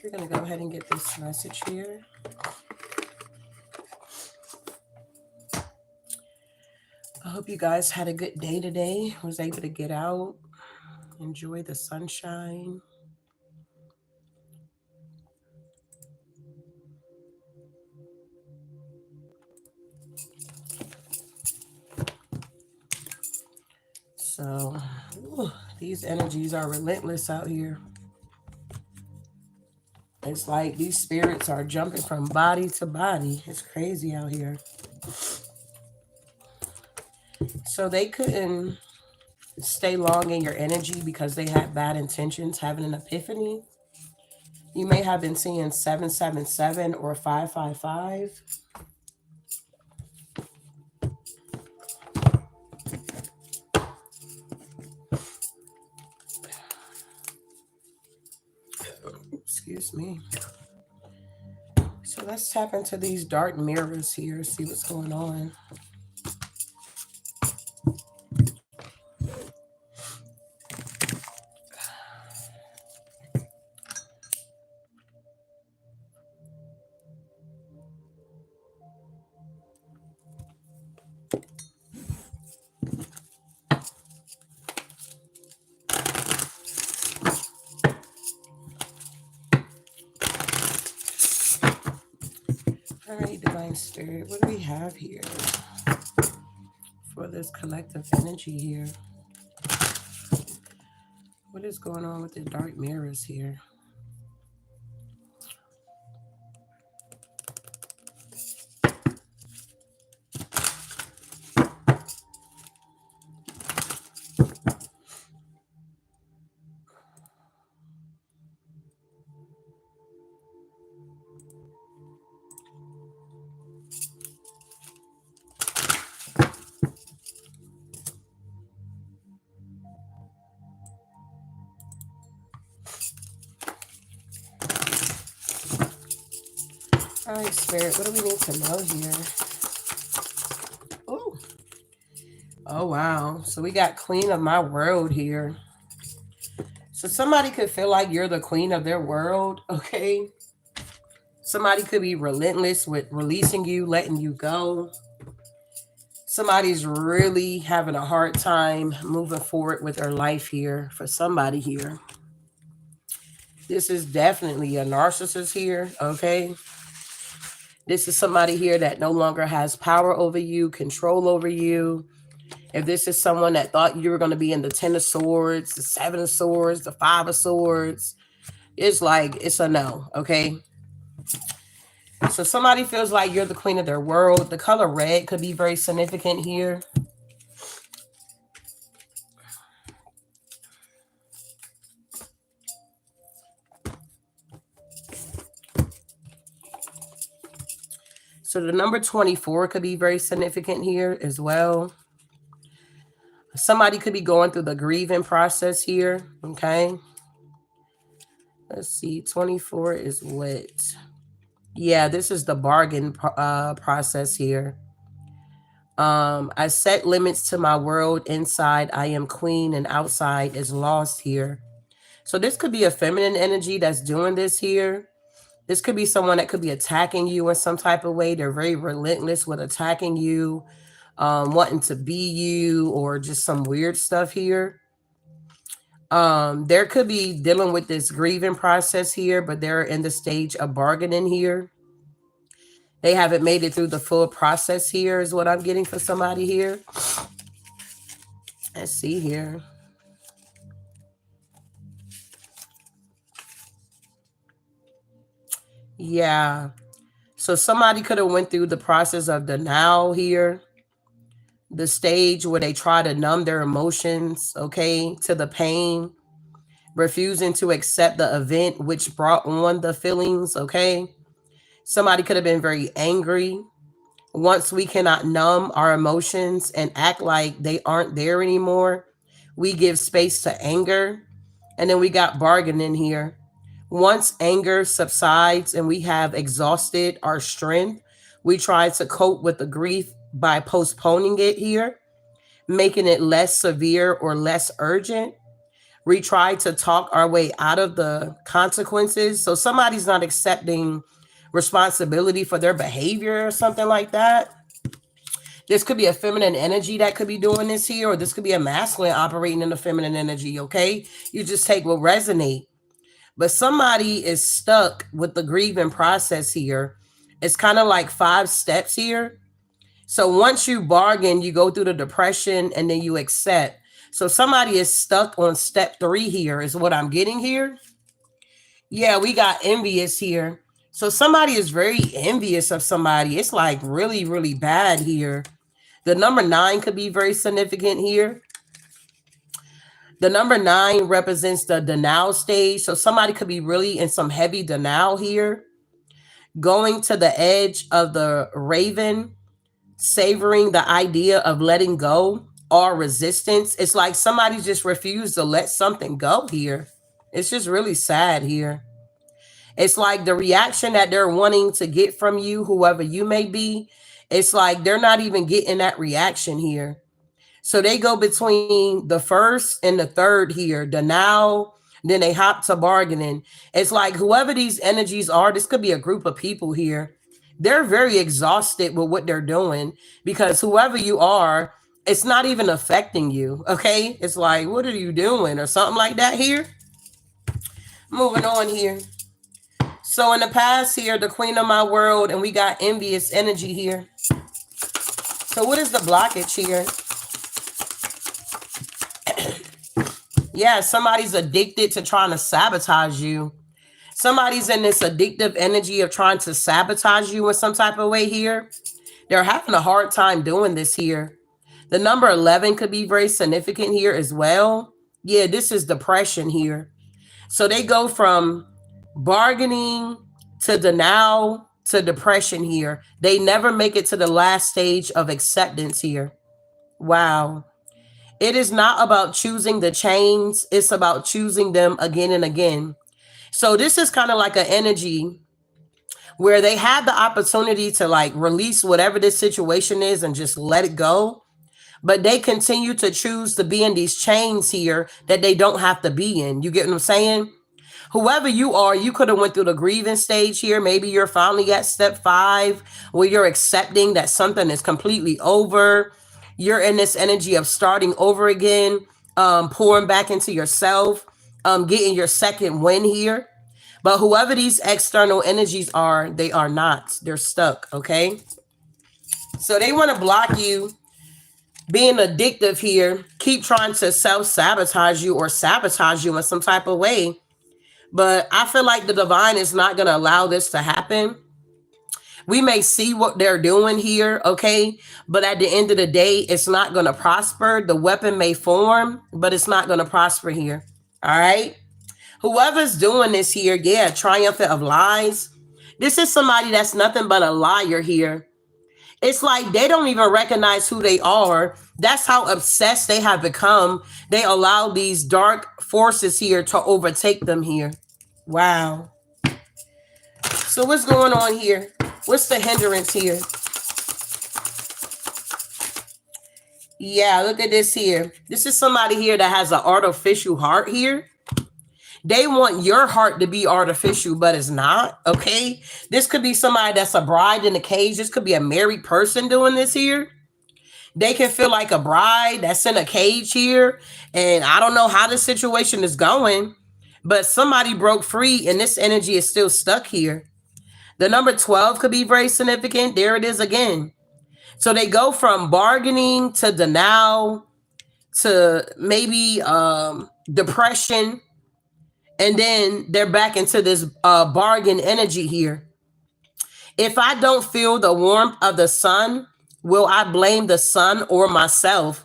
We're going to go ahead and get this message here. I hope you guys had a good day today. Was able to get out, enjoy the sunshine. So, these energies are relentless out here. It's like these spirits are jumping from body to body. It's crazy out here. So they couldn't stay long in your energy because they had bad intentions, having an epiphany. You may have been seeing 777 or 555. Excuse me. So let's tap into these dark mirrors here, see what's going on. All right, Divine Spirit, what do we have here for this collective energy here? What is going on with the dark mirrors here? All right, Spirit, what do we need to know here? Oh, oh, wow. So we got Queen of My World here. So somebody could feel like you're the queen of their world, okay? Somebody could be relentless with releasing you, letting you go. Somebody's really having a hard time moving forward with their life here for somebody here. This is definitely a narcissist here, okay? This is somebody here that no longer has power over you, control over you. If this is someone that thought you were going to be in the 10 of swords, the 7 of swords, the 5 of swords, it's like, it's a no, okay? So somebody feels like you're the queen of their world. The color red could be very significant here. So the number 24 could be very significant here as well. Somebody could be going through the grieving process here, okay? Let's see, 24 is what? Yeah, this is the bargain process here. I set limits to my world. Inside, I am queen, and outside is lost here. So this could be a feminine energy that's doing this here. This could be someone that could be attacking you in some type of way. They're very relentless with attacking you, wanting to be you, or just some weird stuff here. There could be dealing with this grieving process here, but they're in the stage of bargaining here. They haven't made it through the full process here is what I'm getting for somebody here. Let's see here. Yeah. So somebody could have went through the process of denial here. The stage where they try to numb their emotions, okay, to the pain, refusing to accept the event which brought on the feelings, okay? Somebody could have been very angry. Once we cannot numb our emotions and act like they aren't there anymore, we give space to anger. And then we got bargaining here. Once anger subsides and we have exhausted our strength, we try to cope with the grief by postponing it here, making it less severe or less urgent. We try to talk our way out of the consequences. So somebody's not accepting responsibility for their behavior or something like that. This could be a feminine energy that could be doing this here, or this could be a masculine operating in the feminine energy, okay? You just take what resonate. But somebody is stuck with the grieving process here. It's kind of like 5 steps here. So once you bargain, you go through the depression and then you accept. So somebody is stuck on step 3 here, is what I'm getting here. Yeah, we got envious here. So somebody is very envious of somebody. It's like really, really bad here. The number 9 could be very significant here. The number 9 represents the denial stage. So somebody could be really in some heavy denial here, going to the edge of the raven, savoring the idea of letting go or resistance. It's like somebody just refused to let something go here. It's just really sad here. It's like the reaction that they're wanting to get from you, whoever you may be, it's like they're not even getting that reaction here. So they go between the first and the third here, denial, then they hop to bargaining. It's like whoever these energies are, this could be a group of people here. They're very exhausted with what they're doing because whoever you are, it's not even affecting you. Okay. It's like, what are you doing or something like that here? Moving on here. So in the past here, the queen of my world, and we got envious energy here. So what is the blockage here? Yeah, somebody's addicted to trying to sabotage you. Somebody's in this addictive energy of trying to sabotage you in some type of way here. They're having a hard time doing this here. The number 11 could be very significant here as well. Yeah, this is depression here. So they go from bargaining to denial to depression here. They never make it to the last stage of acceptance here. Wow. It is not about choosing the chains. It's about choosing them again and again. So this is kind of like an energy where they had the opportunity to like release whatever this situation is and just let it go. But they continue to choose to be in these chains here that they don't have to be in. You get what I'm saying? Whoever you are, you could have went through the grieving stage here. Maybe you're finally at step 5 where you're accepting that something is completely over. You're in this energy of starting over again, pouring back into yourself, getting your second win here. But whoever these external energies are, they are not. They're stuck, okay? So they want to block you being addictive here, keep trying to self-sabotage you or sabotage you in some type of way. But I feel like the divine is not going to allow this to happen. We may see what they're doing here, okay? But at the end of the day, it's not going to prosper. The weapon may form, but it's not going to prosper here, all right? Whoever's doing this here, yeah, triumphant of lies. This is somebody that's nothing but a liar here. It's like they don't even recognize who they are. That's how obsessed they have become. They allow these dark forces here to overtake them here. Wow. So what's going on here? What's the hindrance here? Yeah, look at this here. This is somebody here that has an artificial heart here. They want your heart to be artificial, but it's not, okay? This could be somebody that's a bride in a cage. This could be a married person doing this here. They can feel like a bride that's in a cage here. And I don't know how the situation is going, but somebody broke free and this energy is still stuck here. The number 12 could be very significant. There it is again. So they go from bargaining to denial to maybe depression. And then they're back into this bargain energy here. If I don't feel the warmth of the sun, will I blame the sun or myself?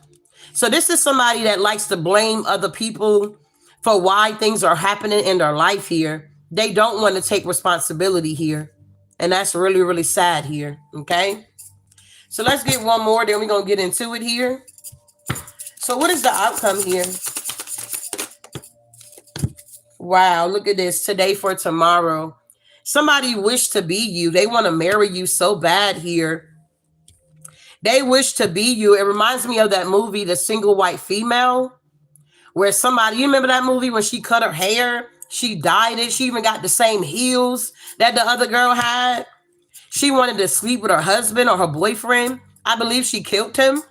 So this is somebody that likes to blame other people for why things are happening in their life here. They don't want to take responsibility here. And that's really, really sad here. Okay. So let's get one more, then we're going to get into it here. So what is the outcome here? Wow, look at this. Today for tomorrow. Somebody wish to be you. They want to marry you so bad here. They wish to be you. It reminds me of that movie, The Single White Female, where somebody, you remember that movie when she cut her hair? She dyed it. She even got the same heels that the other girl had. She wanted to sleep with her husband or her boyfriend. I believe she killed him.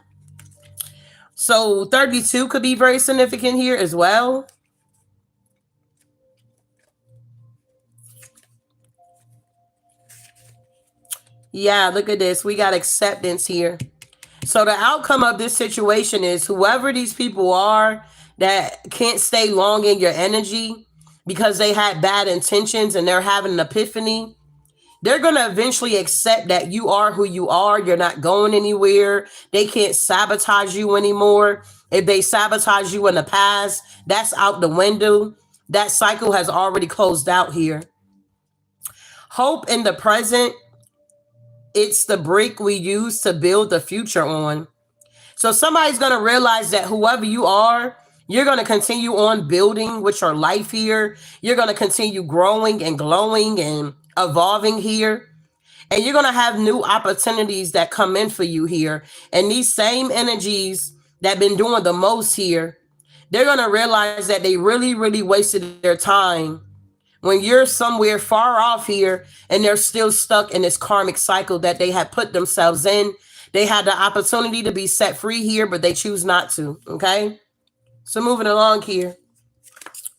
So 32 could be very significant here as well. Yeah, look at this. We got acceptance here. So the outcome of this situation is whoever these people are that can't stay long in your energy because they had bad intentions and they're having an epiphany, they're going to eventually accept that you are who you are. You're not going anywhere. They can't sabotage you anymore. If they sabotage you in the past, that's out the window. That cycle has already closed out here. Hope in the present, it's the brick we use to build the future on. So somebody's going to realize that whoever you are, you're going to continue on building with your life here. You're going to continue growing and glowing and evolving here. And you're going to have new opportunities that come in for you here. And these same energies that have been doing the most here, they're going to realize that they really, really wasted their time when you're somewhere far off here and they're still stuck in this karmic cycle that they had put themselves in. They had the opportunity to be set free here, but they choose not to. Okay. So moving along here.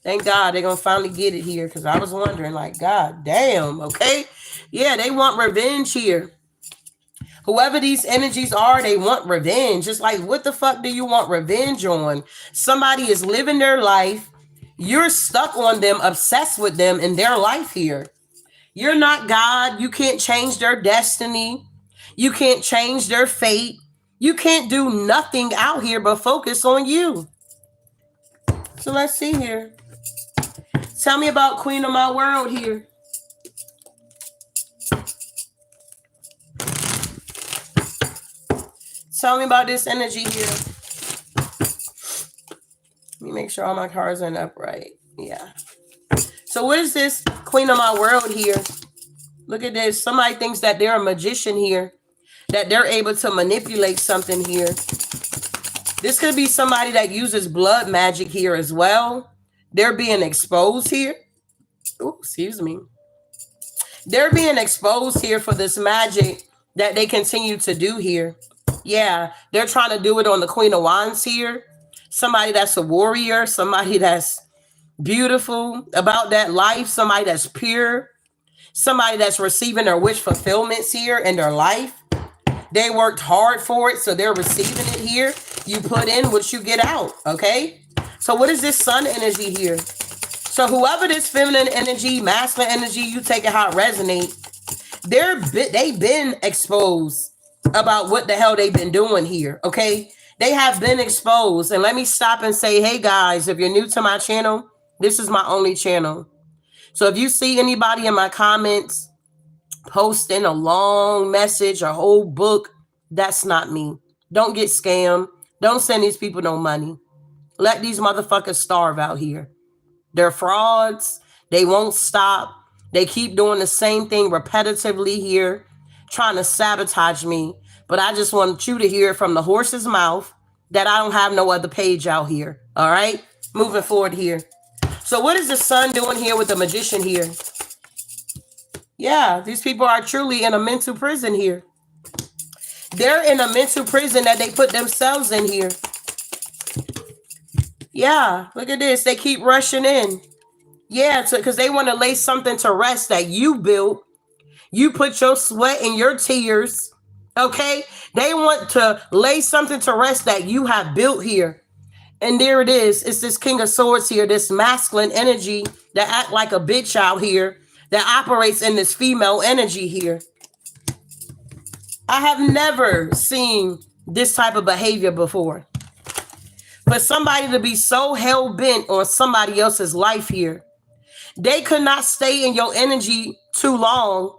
Thank God they're going to finally get it here, because I was wondering, like, God damn. Okay. Yeah, they want revenge here. Whoever these energies are, they want revenge. Just like, what the fuck do you want revenge on? Somebody is living their life. You're stuck on them, obsessed with them in their life here. You're not God. You can't change their destiny. You can't change their fate. You can't do nothing out here but focus on you. So let's see here. Tell me about Queen of my world here. Tell me about this energy here. Let me make sure all my cards are upright. Yeah. So what is this Queen of my world here? Look at this. Somebody thinks that they're a magician here, that they're able to manipulate something here. This could be somebody that uses blood magic here as well. They're being exposed here. Ooh, excuse me. They're being exposed here for this magic that they continue to do here. Yeah, they're trying to do it on the Queen of Wands here. Somebody that's a warrior, somebody that's beautiful about that life, somebody that's pure, somebody that's receiving their wish fulfillments here in their life. They worked hard for it, so they're receiving it here. You put in what you get out, okay? So what is this sun energy here? So whoever this feminine energy, masculine energy, you take it how it resonates, they've been exposed about what the hell they've been doing here, okay? They have been exposed. And let me stop and say, hey guys, if you're new to my channel, this is my only channel. So if you see anybody in my comments posting a long message, a whole book, that's not me. Don't get scammed. Don't send these people no money. Let these motherfuckers starve out here. They're frauds. They won't stop. They keep doing the same thing repetitively here, trying to sabotage me. But I just want you to hear from the horse's mouth that I don't have no other page out here. All right? Moving forward here. So what is the sun doing here with the magician here? Yeah, these people are truly in a mental prison here. They're in a mental prison that they put themselves in here. Yeah, look at this. They keep rushing in. Yeah, because they want to lay something to rest that you built. You put your sweat and your tears. Okay? They want to lay something to rest that you have built here. And there it is. It's this King of Swords here, this masculine energy that act like a bitch out here, that operates in this female energy here. I have never seen this type of behavior before. For somebody to be so hell-bent on somebody else's life here, they could not stay in your energy too long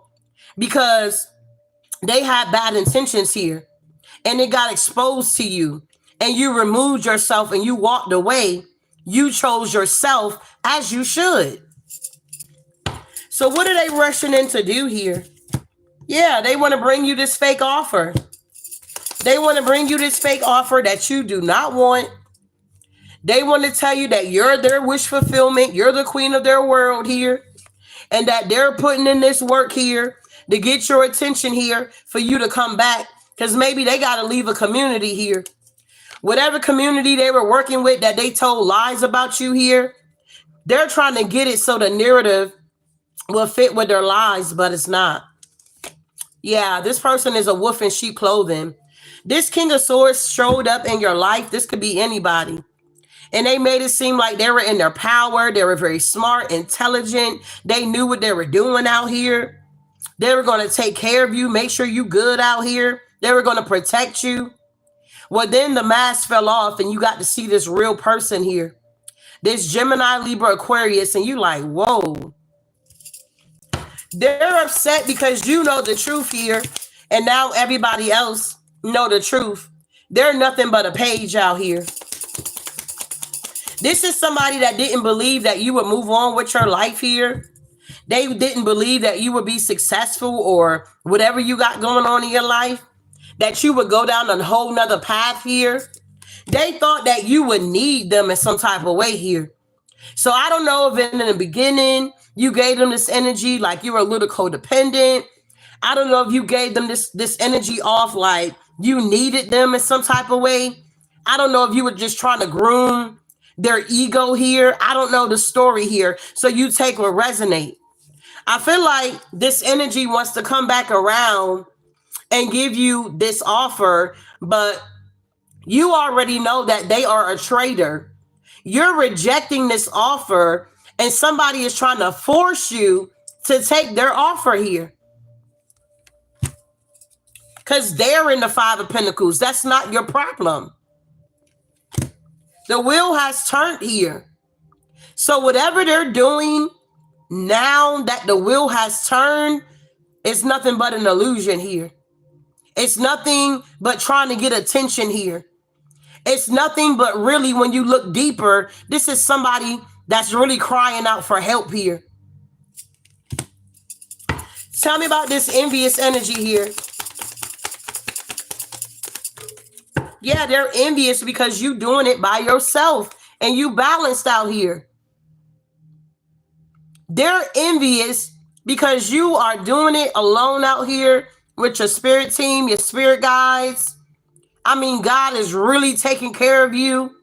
because they had bad intentions here. And it got exposed to you. And you removed yourself and you walked away. You chose yourself as you should. So what are they rushing in to do here? Yeah, they want to bring you this fake offer. They want to bring you this fake offer that you do not want. They want to tell you that you're their wish fulfillment. You're the queen of their world here. And that they're putting in this work here to get your attention here for you to come back. Because maybe they got to leave a community here. Whatever community they were working with that they told lies about you here, they're trying to get it so the narrative will fit with their lies, but it's not. Yeah, this person is a wolf in sheep clothing. This King of Swords showed up in your life. This could be anybody. And they made it seem like they were in their power. They were very smart, intelligent. They knew what they were doing out here. They were going to take care of you, make sure you good out here. They were going to protect you. Well, then the mask fell off and you got to see this real person here. This Gemini, Libra, Aquarius, and you like, whoa. They're upset because you know the truth here, and now everybody else know the truth. They're nothing but a page out here. This is somebody that didn't believe that you would move on with your life here. They didn't believe that you would be successful or whatever you got going on in your life, that you would go down a whole nother path here. They thought that you would need them in some type of way here. So I don't know if in the beginning you gave them this energy like you were a little codependent. I don't know if you gave them this energy off like you needed them in some type of way. I don't know if you were just trying to groom their ego here. I don't know the story here. So you take what resonate. I feel like this energy wants to come back around and give you this offer, but you already know that they are a traitor. You're rejecting this offer and somebody is trying to force you to take their offer here. Because they're in the Five of Pentacles. That's not your problem. The wheel has turned here. So whatever they're doing now that the wheel has turned, it's nothing but an illusion here. It's nothing but trying to get attention here. It's nothing but really, when you look deeper, this is somebody that's really crying out for help here. Tell me about this envious energy here. Yeah, they're envious because you doing it by yourself and you balanced out here. They're envious because you are doing it alone out here with your spirit team, your spirit guides. I mean, God is really taking care of you.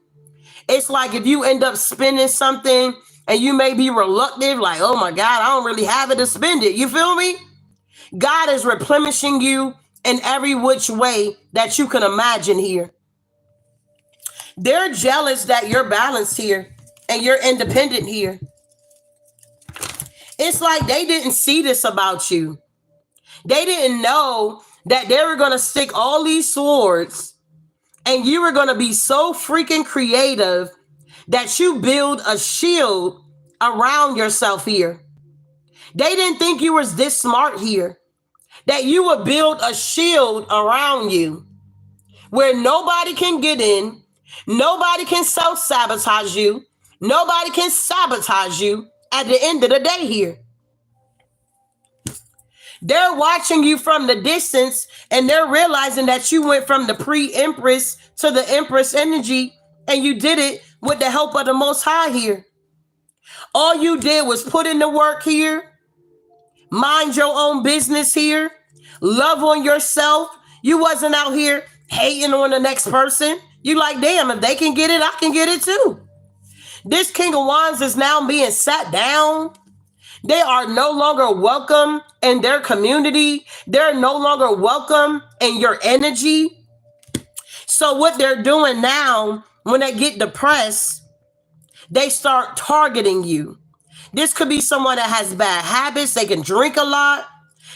It's like if you end up spending something and you may be reluctant, like, oh my God, I don't really have it to spend it. You feel me? God is replenishing you in every which way that you can imagine here. They're jealous that you're balanced here and you're independent here. It's like they didn't see this about you. They didn't know that they were going to stick all these swords and you were going to be so freaking creative that you build a shield around yourself here. They didn't think you was this smart here, that you would build a shield around you where nobody can get in, nobody can self-sabotage you, nobody can sabotage you at the end of the day here. They're watching you from the distance and they're realizing that you went from the pre-empress to the empress energy and you did it with the help of the Most High here. All you did was put in the work here, mind your own business here, love on yourself. You wasn't out here hating on the next person. You like, damn, if they can get it, I can get it too. This King of Wands is now being sat down. They are no longer welcome in their community. They're no longer welcome in your energy. So what they're doing now, when they get depressed, they start targeting you. This could be someone that has bad habits. They can drink a lot.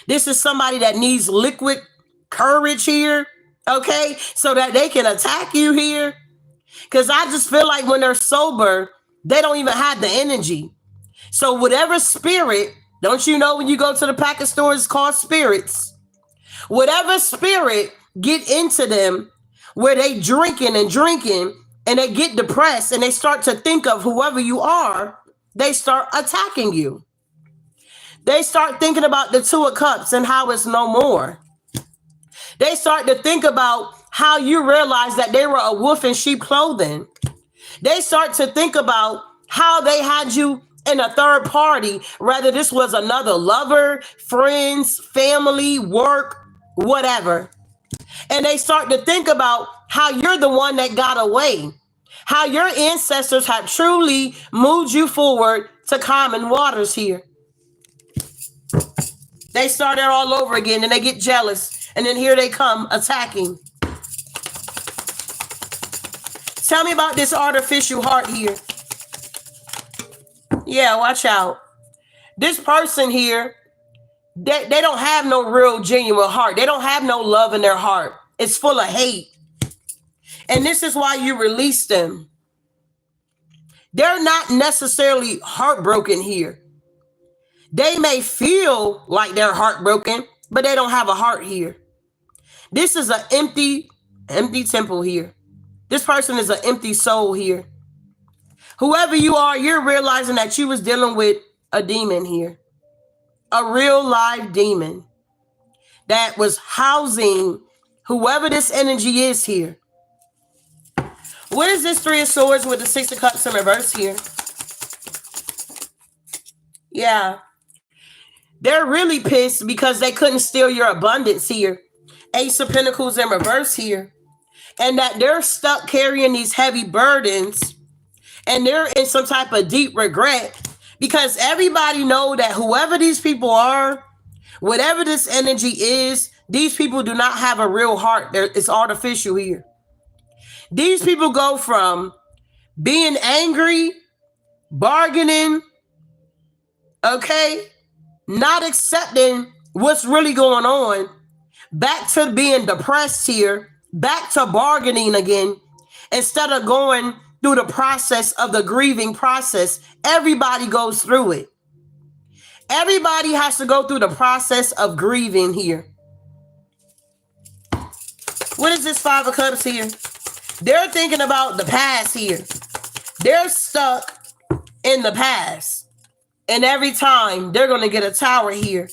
This is somebody that needs liquid courage here, okay? So that they can attack you here. Because I just feel like when they're sober, they don't even have the energy. So whatever spirit, don't you know when you go to the pack of stores, it's called spirits. Whatever spirit get into them where they drinking and they get depressed and they start to think of whoever you are, they start attacking you. They start thinking about the Two of Cups and how it's no more. They start to think about how you realize that they were a wolf in sheep clothing. They start to think about how they had you in a third party, whether this was another lover, friends, family, work, whatever. And they start to think about how you're the one that got away, how your ancestors have truly moved you forward to common waters here. They start it all over again and they get jealous. And then here they come attacking. Tell me about this artificial heart here. Yeah, watch out. This person here, they don't have no real genuine heart. They don't have no love in their heart. It's full of hate. And this is why you release them. They're not necessarily heartbroken here. They may feel like they're heartbroken, but they don't have a heart here. This is an empty temple here. This person is an empty soul here. Whoever you are, you're realizing that you was dealing with a demon here. A real live demon that was housing whoever this energy is here. What is this Three of Swords with the Six of Cups in reverse here? Yeah. They're really pissed because they couldn't steal your abundance here. Ace of Pentacles in reverse here. And that they're stuck carrying these heavy burdens. And they're in some type of deep regret. Because everybody know that whoever these people are, whatever this energy is, these people do not have a real heart. It's artificial here. These people go from being angry, bargaining, okay, not accepting what's really going on, back to being depressed here, back to bargaining again, instead of going through the process of the grieving process. Everybody goes through it. Everybody has to go through the process of grieving here. What is this Five of Cups here? They're thinking about the past here. They're stuck in the past. And every time they're going to get a tower here.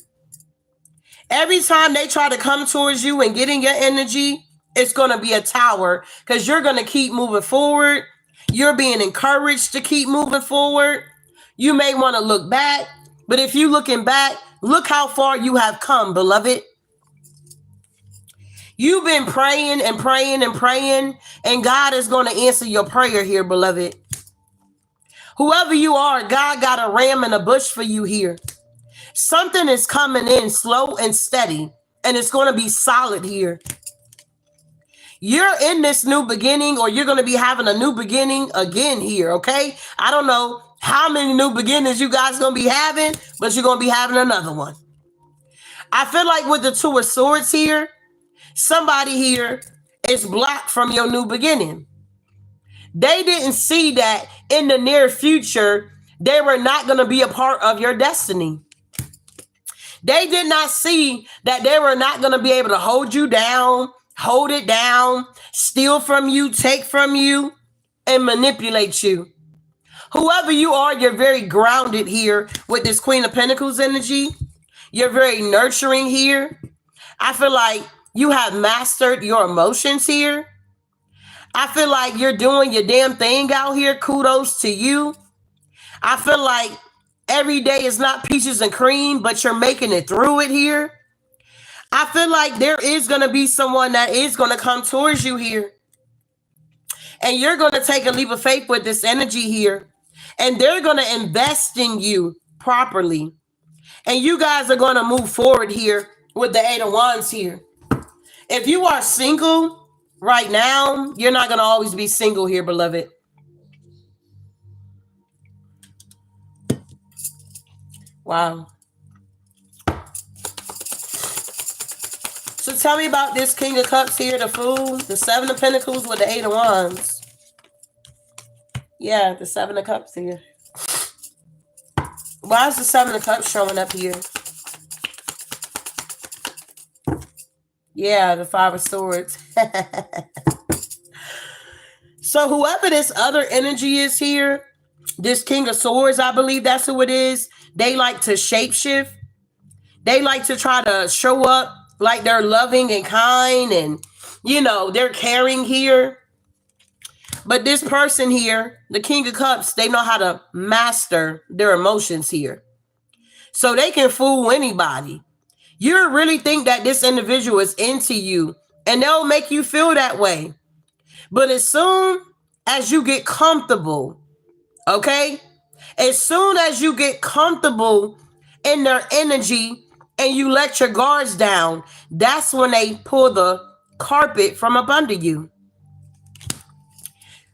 Every time they try to come towards you and get in your energy, it's going to be a tower because you're going to keep moving forward. You're being encouraged to keep moving forward. You may want to look back, but if you're looking back, look how far you have come, beloved. You've been praying and praying and praying, and God is going to answer your prayer here, beloved. Whoever you are, God got a ram in a bush for you here. Something is coming in slow and steady, and it's going to be solid here. You're in this new beginning, or you're going to be having a new beginning again here, okay? I don't know how many new beginnings you guys going to be having, but you're going to be having another one. I feel like with the Two of Swords here, somebody here is blocked from your new beginning. They didn't see that in the near future, they were not going to be a part of your destiny. They did not see that they were not going to be able to hold you down, hold it down, steal from you, take from you, and manipulate you. Whoever you are, you're very grounded here with this Queen of Pentacles energy. You're very nurturing here. I feel like you have mastered your emotions here. I feel like you're doing your damn thing out here. Kudos to you. I feel like every day is not peaches and cream, but you're making it through it here. I feel like there is going to be someone that is going to come towards you here. And you're going to take a leap of faith with this energy here. And they're going to invest in you properly. And you guys are going to move forward here with the Eight of Wands here. If you are single right now, you're not going to always be single here, beloved. Wow. So tell me about this King of Cups here, the Fool, the Seven of Pentacles with the Eight of Wands. Yeah, the Seven of Cups here. Why is the Seven of Cups showing up here? Yeah, the Five of Swords. So whoever this other energy is here, this King of Swords, I believe that's who it is. They like to shapeshift. They like to try to show up like they're loving and kind and, you know, they're caring here. But this person here, the King of Cups, they know how to master their emotions here. So they can fool anybody. You really think that this individual is into you and they'll make you feel that way. But as soon as you get comfortable, okay? As soon as you get comfortable in their energy and you let your guards down, that's when they pull the carpet from up under you.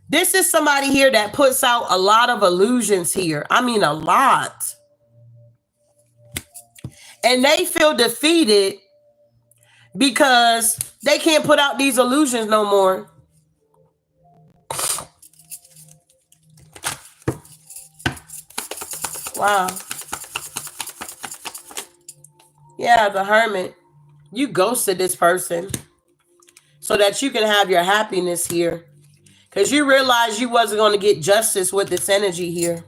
This is somebody here that puts out a lot of illusions here. I mean, a lot. And they feel defeated because they can't put out these illusions no more. Wow. Yeah, the Hermit. You ghosted this person so that you can have your happiness here. Because you realized you wasn't going to get justice with this energy here.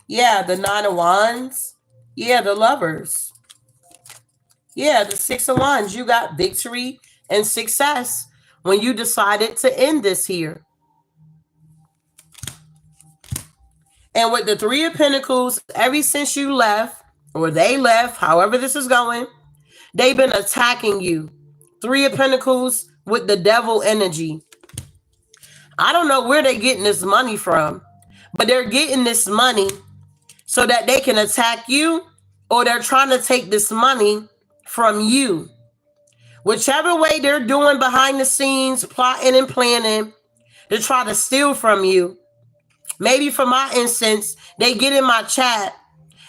Yeah, the Nine of Wands. Yeah, the Lovers. Yeah, the Six of Wands. You got victory and success when you decided to end this here. And with the Three of Pentacles, ever since you left, or they left, however this is going, they've been attacking you. Three of Pentacles with the Devil energy. I don't know where they're getting this money from, but they're getting this money so that they can attack you, or they're trying to take this money from you. Whichever way they're doing behind the scenes, plotting and planning to try to steal from you. Maybe for my instance, they get in my chat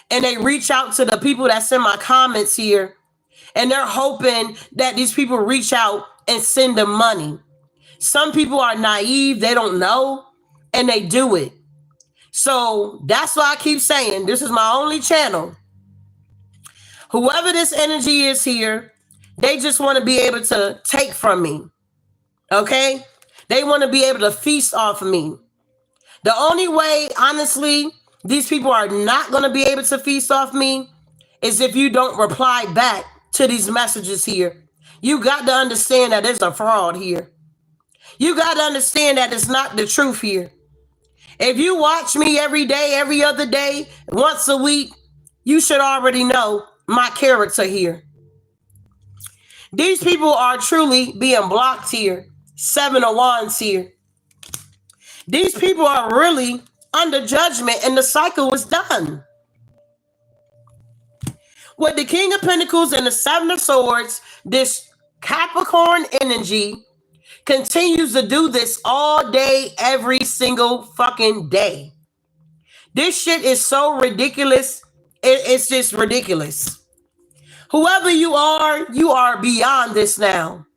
and they reach out to the people that's in my comments here, and they're hoping that these people reach out and send them money. Some people are naive, they don't know, and they do it. So that's why I keep saying, this is my only channel. Whoever this energy is here, they just want to be able to take from me. Okay? They want to be able to feast off of me. The only way, honestly, these people are not going to be able to feast off me is if you don't reply back to these messages here. You got to understand that there's a fraud here. You got to understand that it's not the truth here. If you watch me every day, every other day, once a week, you should already know my character here. These people are truly being blocked here. Seven of Wands here. These people are really under judgment and the cycle is done. With the King of Pentacles and the Seven of Swords, this Capricorn energy continues to do this all day, every single fucking day. This shit is so ridiculous. It's just ridiculous. Whoever you are beyond this now.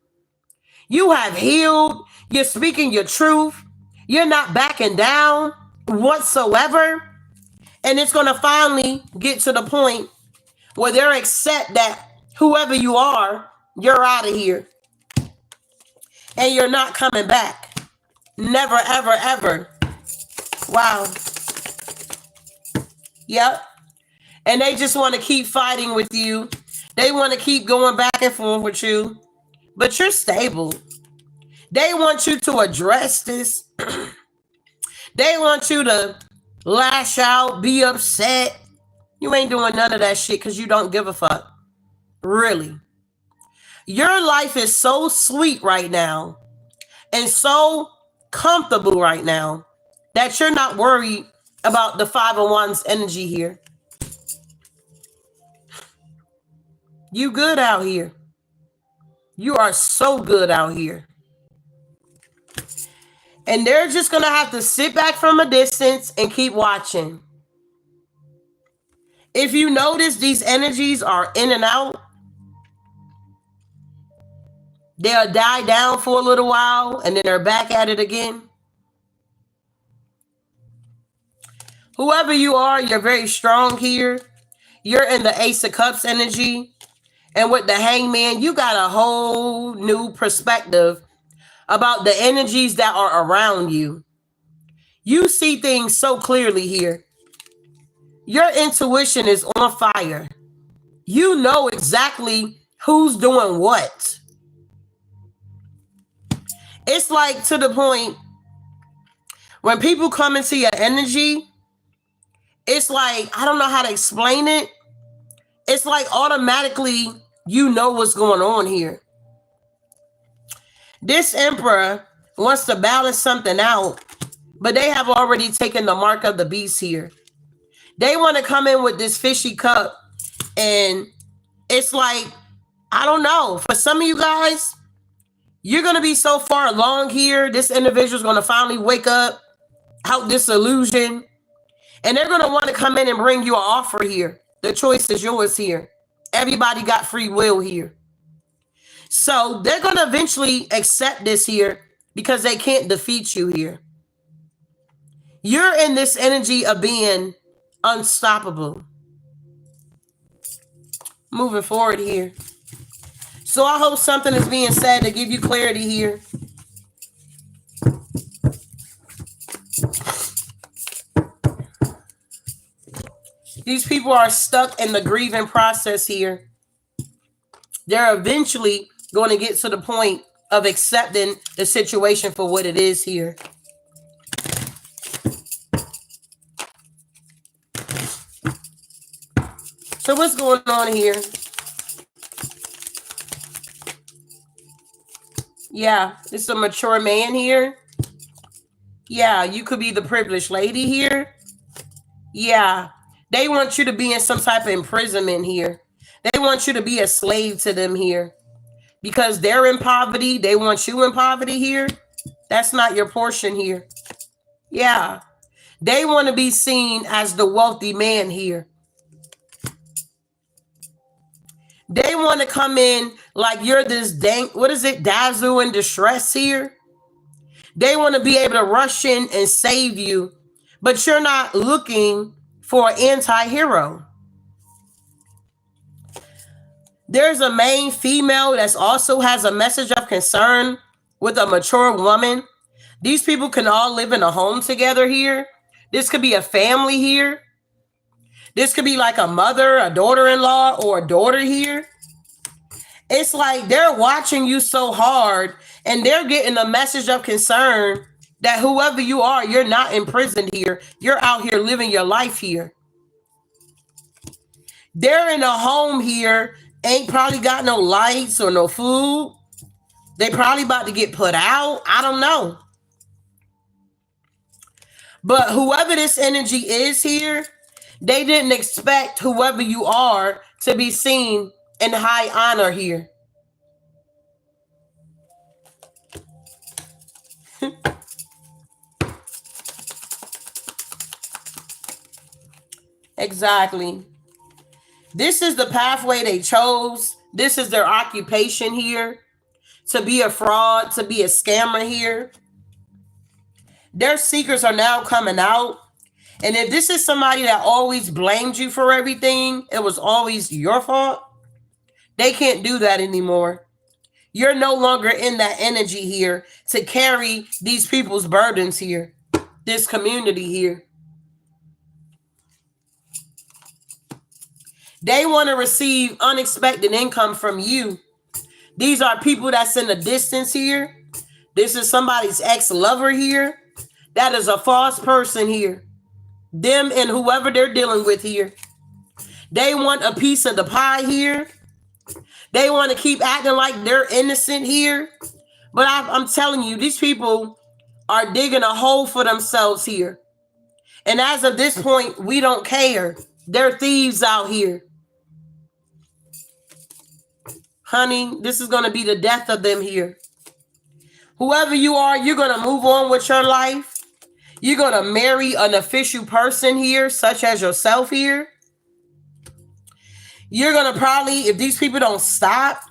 You have healed. You're speaking your truth. You're not backing down whatsoever. And it's going to finally get to the point where they'll accept that whoever you are, you're out of here. And you're not coming back. Never, ever, ever. Wow. Yep. And they just want to keep fighting with you. They want to keep going back and forth with you. But you're stable. They want you to address this. They want you to lash out, be upset. You ain't doing none of that shit because you don't give a fuck. Really. Your life is so sweet right now and so comfortable right now that you're not worried about the Five of Wands energy here. You good out here. You are so good out here. And they're just going to have to sit back from a distance and keep watching. If you notice, these energies are in and out. They'll die down for a little while and then they're back at it again. Whoever you are, you're very strong here. You're in the Ace of Cups energy. And with the Hangman, you got a whole new perspective about the energies that are around you. You see things so clearly here. Your intuition is on fire. You know exactly who's doing what. It's like to the point when people come into your energy, it's like, I don't know how to explain it. It's like automatically you know what's going on here. This emperor wants to balance something out, but they have already taken the mark of the beast here. They want to come in with this fishy cup, and it's like, I don't know. For some of you guys, you're going to be so far along here. This individual's going to finally wake up out this illusion, and they're going to want to come in and bring you an offer here. The choice is yours here. Everybody got free will here. So they're going to eventually accept this here because they can't defeat you here. You're in this energy of being unstoppable. Moving forward here. So I hope something is being said to give you clarity here. These people are stuck in the grieving process here. They're eventually going to get to the point of accepting the situation for what it is here. So what's going on here? Yeah, it's a mature man here. Yeah, you could be the privileged lady here. Yeah, they want you to be in some type of imprisonment here. They want you to be a slave to them here. Because they're in poverty, they want you in poverty here. That's not your portion here. Yeah, they want to be seen as the wealthy man here. They want to come in like you're this dazzle and distress here. They want to be able to rush in and save you, but you're not looking for an anti-hero. There's a main female that also has a message of concern with a mature woman. These people can all live in a home together here. This could be a family here. This could be like a mother, a daughter-in-law, or a daughter here. It's like they're watching you so hard and they're getting a message of concern that whoever you are, you're not imprisoned here. You're out here living your life here. They're in a home here, ain't probably got no lights or no food. They probably about to get put out. I don't know. But whoever this energy is here, they didn't expect whoever you are to be seen in high honor here. Exactly. This is the pathway they chose. This is their occupation here. To be a fraud, to be a scammer here. Their secrets are now coming out. And if this is somebody that always blamed you for everything, it was always your fault, they can't do that anymore. You're no longer in that energy here to carry these people's burdens here, this community here. They want to receive unexpected income from you. These are people that's in the distance here. This is somebody's ex-lover here. That is a false person here. Them and whoever they're dealing with here. They want a piece of the pie here. They want to keep acting like they're innocent here. But I'm telling you, these people are digging a hole for themselves here. And as of this point, we don't care. They're thieves out here. Honey, this is going to be the death of them here. Whoever you are, you're going to move on with your life. You're going to marry an official person here, such as yourself here. You're going to probably, if these people don't stop,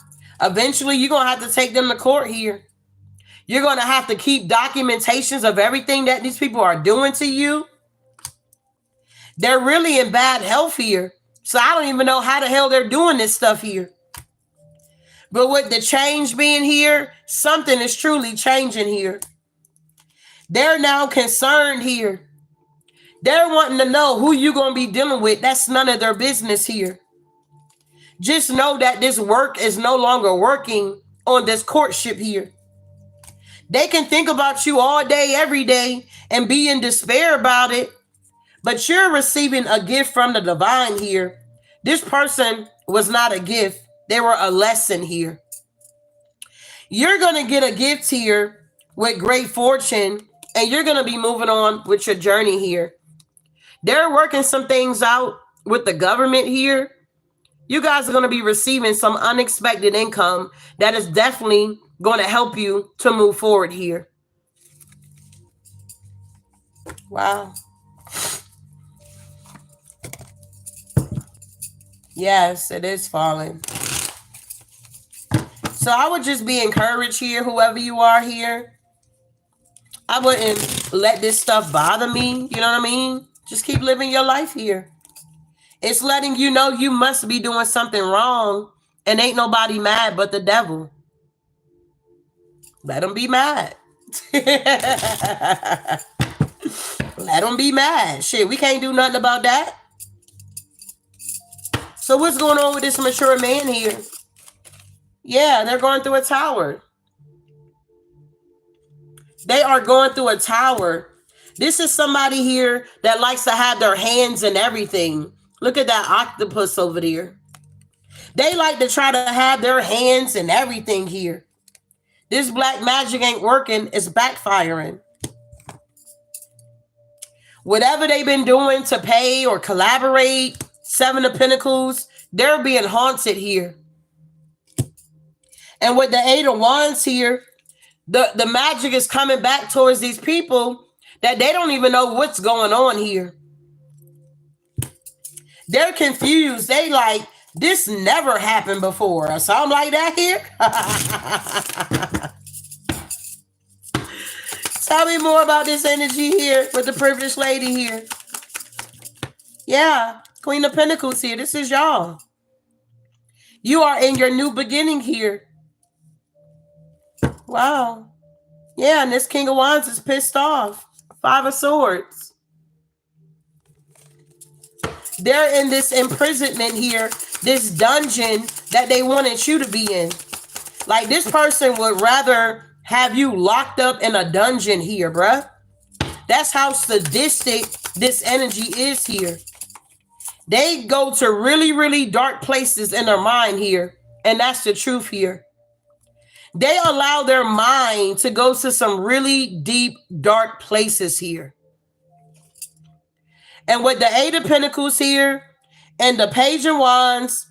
eventually you're going to have to take them to court here. You're going to have to keep documentations of everything that these people are doing to you. They're really in bad health here. So I don't even know how the hell they're doing this stuff here. But with the change being here, something is truly changing here. They're now concerned here. They're wanting to know who you're going to be dealing with. That's none of their business here. Just know that this work is no longer working on this courtship here. They can think about you all day, every day, and be in despair about it. But you're receiving a gift from the divine here. This person was not a gift. They were a lesson here. You're going to get a gift here with great fortune, and you're going to be moving on with your journey here. They're working some things out with the government here. You guys are going to be receiving some unexpected income that is definitely going to help you to move forward here. Wow. Yes, it is falling. So I would just be encouraged here, whoever you are here. I wouldn't let this stuff bother me. You know what I mean? Just keep living your life here. It's letting you know you must be doing something wrong, and ain't nobody mad but the devil. Let them be mad. Let them be mad. Shit, we can't do nothing about that. So what's going on with this mature man here? Yeah, they're going through a tower. They are going through a tower. This is somebody here that likes to have their hands in everything. Look at that octopus over there. They like to try to have their hands in everything here. This black magic ain't working. It's backfiring. Whatever they've been doing to pay or collaborate, Seven of Pentacles, they're being haunted here. And with the Eight of Wands here, the magic is coming back towards these people that they don't even know what's going on here. They're confused. They like, this never happened before or something like that here. Tell me more about this energy here with the privileged lady here. Yeah, Queen of Pentacles here. This is y'all. You are in your new beginning here. Wow. Yeah, and this King of Wands is pissed off. Five of Swords. They're in this imprisonment here, this dungeon that they wanted you to be in. Like, this person would rather have you locked up in a dungeon here, bruh. That's how sadistic this energy is here. They go to really, really dark places in their mind here. And that's the truth here. They allow their mind to go to some really deep, dark places here. And with the Eight of Pentacles here and the Page of Wands,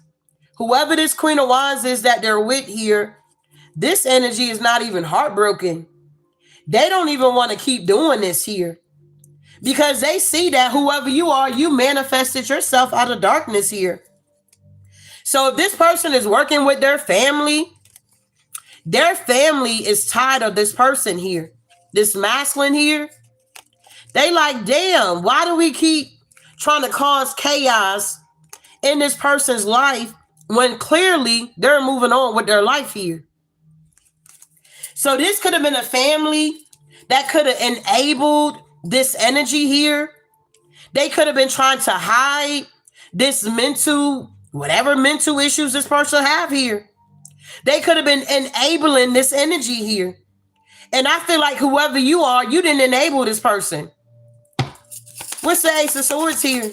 whoever this Queen of Wands is that they're with here, this energy is not even heartbroken. They don't even want to keep doing this here. Because they see that whoever you are, you manifested yourself out of darkness here. So if this person is working with their family is tired of this person here. This masculine here. They like, damn, why do we keep trying to cause chaos in this person's life when clearly they're moving on with their life here? So this could have been a family that could have enabled this energy here. They could have been trying to hide this whatever mental issues this person have here. They could have been enabling this energy here. And I feel like whoever you are, you didn't enable this person. What's the Ace of Swords here?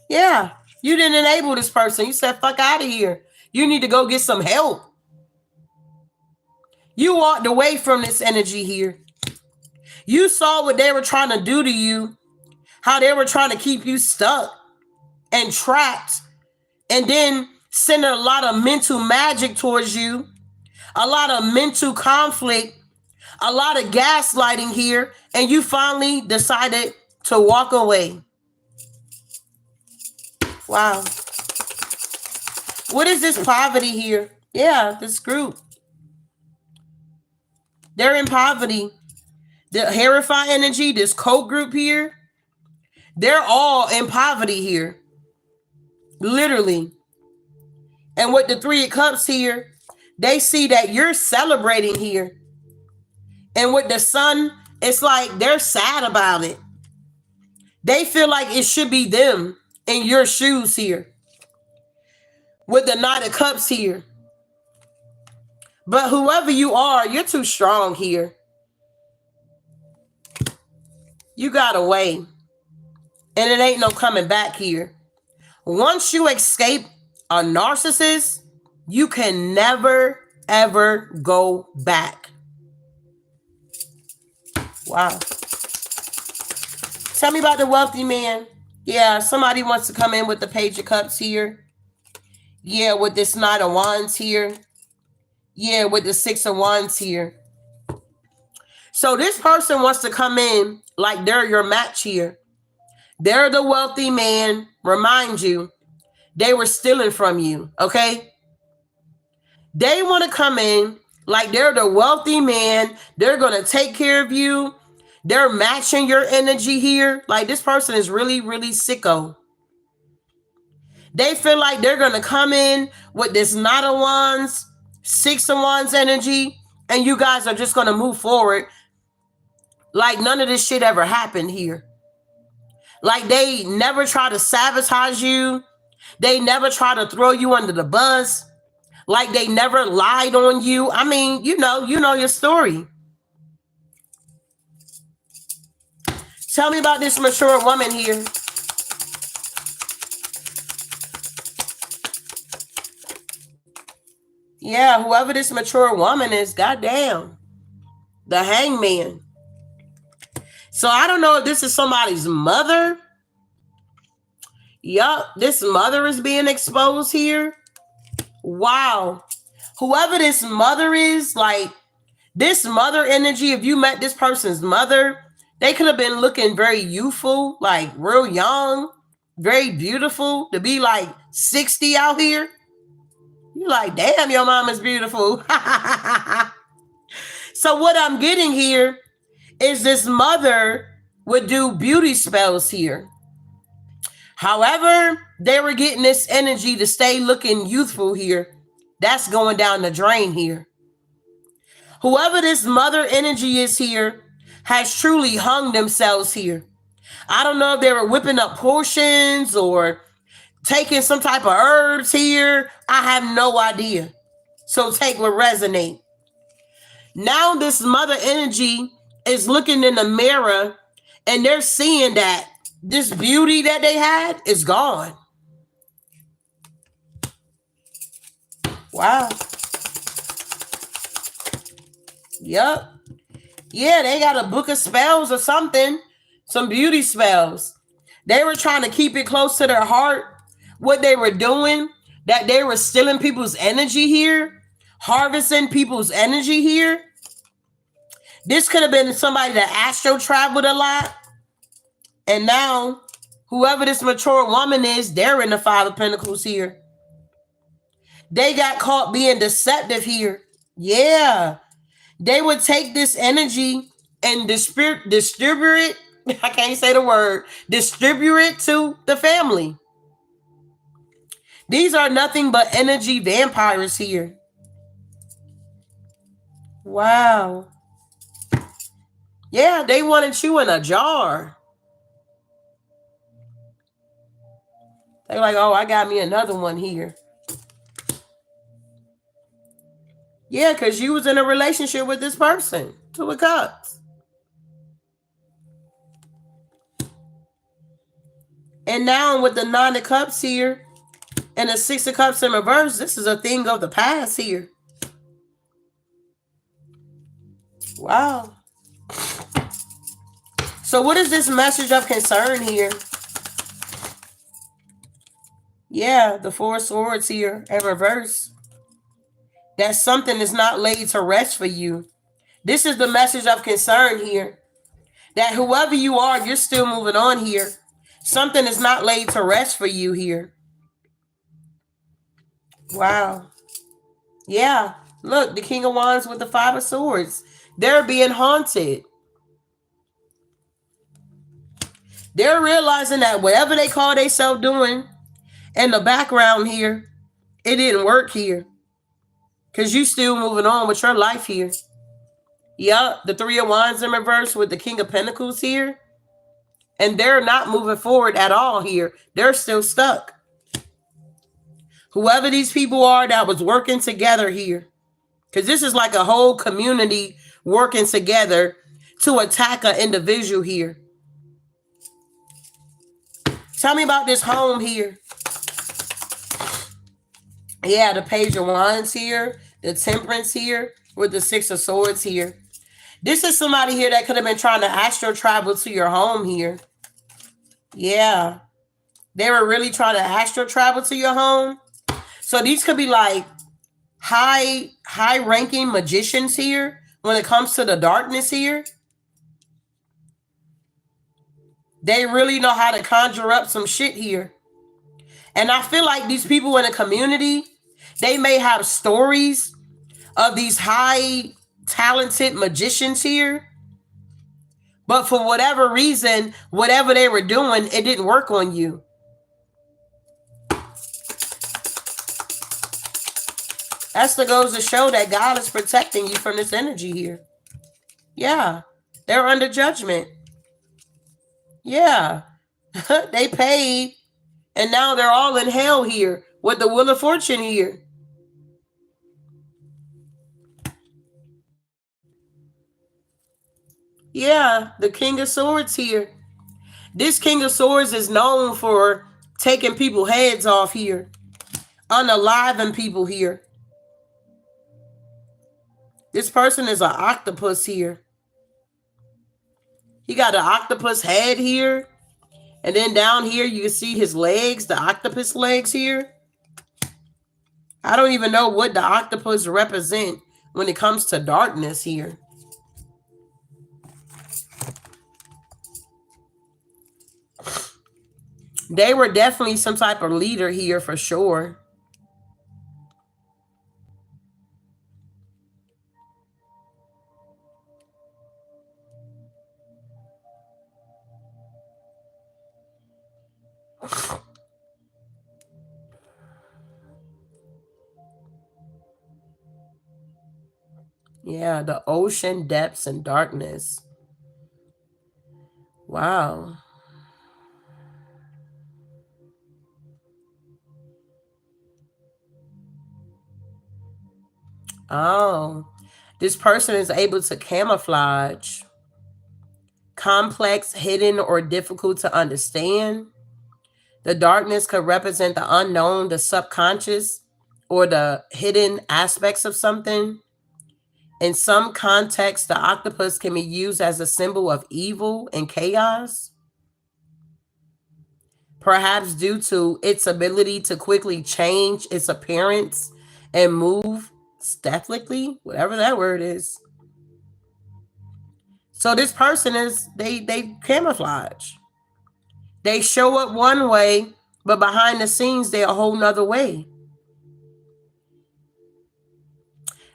Yeah, you didn't enable this person. You said, fuck out of here. You need to go get some help. You walked away from this energy here. You saw what they were trying to do to you, how they were trying to keep you stuck and trapped, and then sending a lot of mental magic towards you, a lot of mental conflict, a lot of gaslighting here, and you finally decided to walk away. Wow. What is this poverty here? Yeah, this group. They're in poverty. The Hierophant energy, this cult group here, they're all in poverty here. Literally. And with the Three of Cups here, they see that you're celebrating here. And with the Sun, it's like they're sad about it. They feel like it should be them in your shoes here. With the Knight of Cups here. But whoever you are, you're too strong here. You got away. And it ain't no coming back here. Once you escape a narcissist, you can never, ever go back. Wow. Tell me about the wealthy man. Yeah, somebody wants to come in with the Page of Cups here. Yeah, with this Knight of Wands here. Yeah, with the Six of Wands here. So this person wants to come in like they're your match here. They're the wealthy man. Remind you, they were stealing from you, okay? They want to come in like they're the wealthy man. They're going to take care of you. They're matching your energy here. Like this person is really, really sicko. They feel like they're going to come in with this Knight of Wands, Six of Wands energy, and you guys are just going to move forward like none of this shit ever happened here. Like they never try to sabotage you. They never try to throw you under the bus. Like they never lied on you. I mean, you know your story. Tell me about this mature woman here. Yeah, whoever this mature woman is, goddamn. The Hangman. So I don't know if this is somebody's mother. Yup, this mother is being exposed here. Wow. Whoever this mother is, like this mother energy, if you met this person's mother, they could have been looking very youthful, like real young, very beautiful, to be like 60 out here. You're like, damn, your mom is beautiful. So what I'm getting here is this mother would do beauty spells here. However, they were getting this energy to stay looking youthful here. That's going down the drain here. Whoever this mother energy is here has truly hung themselves here. I don't know if they were whipping up portions or taking some type of herbs here. I have no idea. So take what resonate. Now this mother energy is looking in the mirror and they're seeing that this beauty that they had is gone. Wow. Yep. Yeah, they got a book of spells or something. Some beauty spells. They were trying to keep it close to their heart. What they were doing, that they were stealing people's energy here. Harvesting people's energy here. This could have been somebody that astro traveled a lot. And now, whoever this mature woman is, they're in the Five of Pentacles here. They got caught being deceptive here. Yeah. They would take this energy and distribute it. I can't say the word. Distribute it to the family. These are nothing but energy vampires here. Wow. Yeah, they wanted you in a jar. They're like, oh, I got me another one here. Yeah, because you was in a relationship with this person. Two of Cups. And now with the Nine of Cups here and the Six of Cups in reverse, this is a thing of the past here. Wow. So what is this message of concern here? Yeah, the Four of Swords here in reverse. That something is not laid to rest for you. This is the message of concern here. That whoever you are, you're still moving on here. Something is not laid to rest for you here. Wow. Yeah. Look, the King of Wands with the Five of Swords. They're being haunted. They're realizing that whatever they call themselves doing in the background here, it didn't work here. Because you still moving on with your life here. Yup, the Three of Wands in reverse with the King of Pentacles here. And they're not moving forward at all here. They're still stuck. Whoever these people are that was working together here. Because this is like a whole community working together to attack an individual here. Tell me about this home here. Yeah, the Page of Wands here, the Temperance here, with the Six of Swords here. This is somebody here that could have been trying to astral travel to your home here. Yeah. They were really trying to astral travel to your home. So these could be like high ranking magicians here when it comes to the darkness here. They really know how to conjure up some shit here. And I feel like these people in the community, they may have stories of these high talented magicians here. But for whatever reason, whatever they were doing, it didn't work on you. That's the goes to show that God is protecting you from this energy here. Yeah. They're under judgment. Yeah. They paid. And now they're all in hell here with the Wheel of Fortune here. Yeah, the King of Swords here. This King of Swords is known for taking people's heads off here. Unaliving people here. This person is an octopus here. He got an octopus head here. And then down here, you can see his legs, the octopus legs here. I don't even know what the octopus represent when it comes to darkness here. They were definitely some type of leader here for sure. Yeah, the ocean, depths, and darkness. Wow. Oh, this person is able to camouflage. Complex, hidden, or difficult to understand. The darkness could represent the unknown, the subconscious, or the hidden aspects of something. In some contexts, the octopus can be used as a symbol of evil and chaos, perhaps due to its ability to quickly change its appearance and move stealthily, whatever that word is. So this person is, they camouflage. They show up one way, but behind the scenes, they're a whole nother way.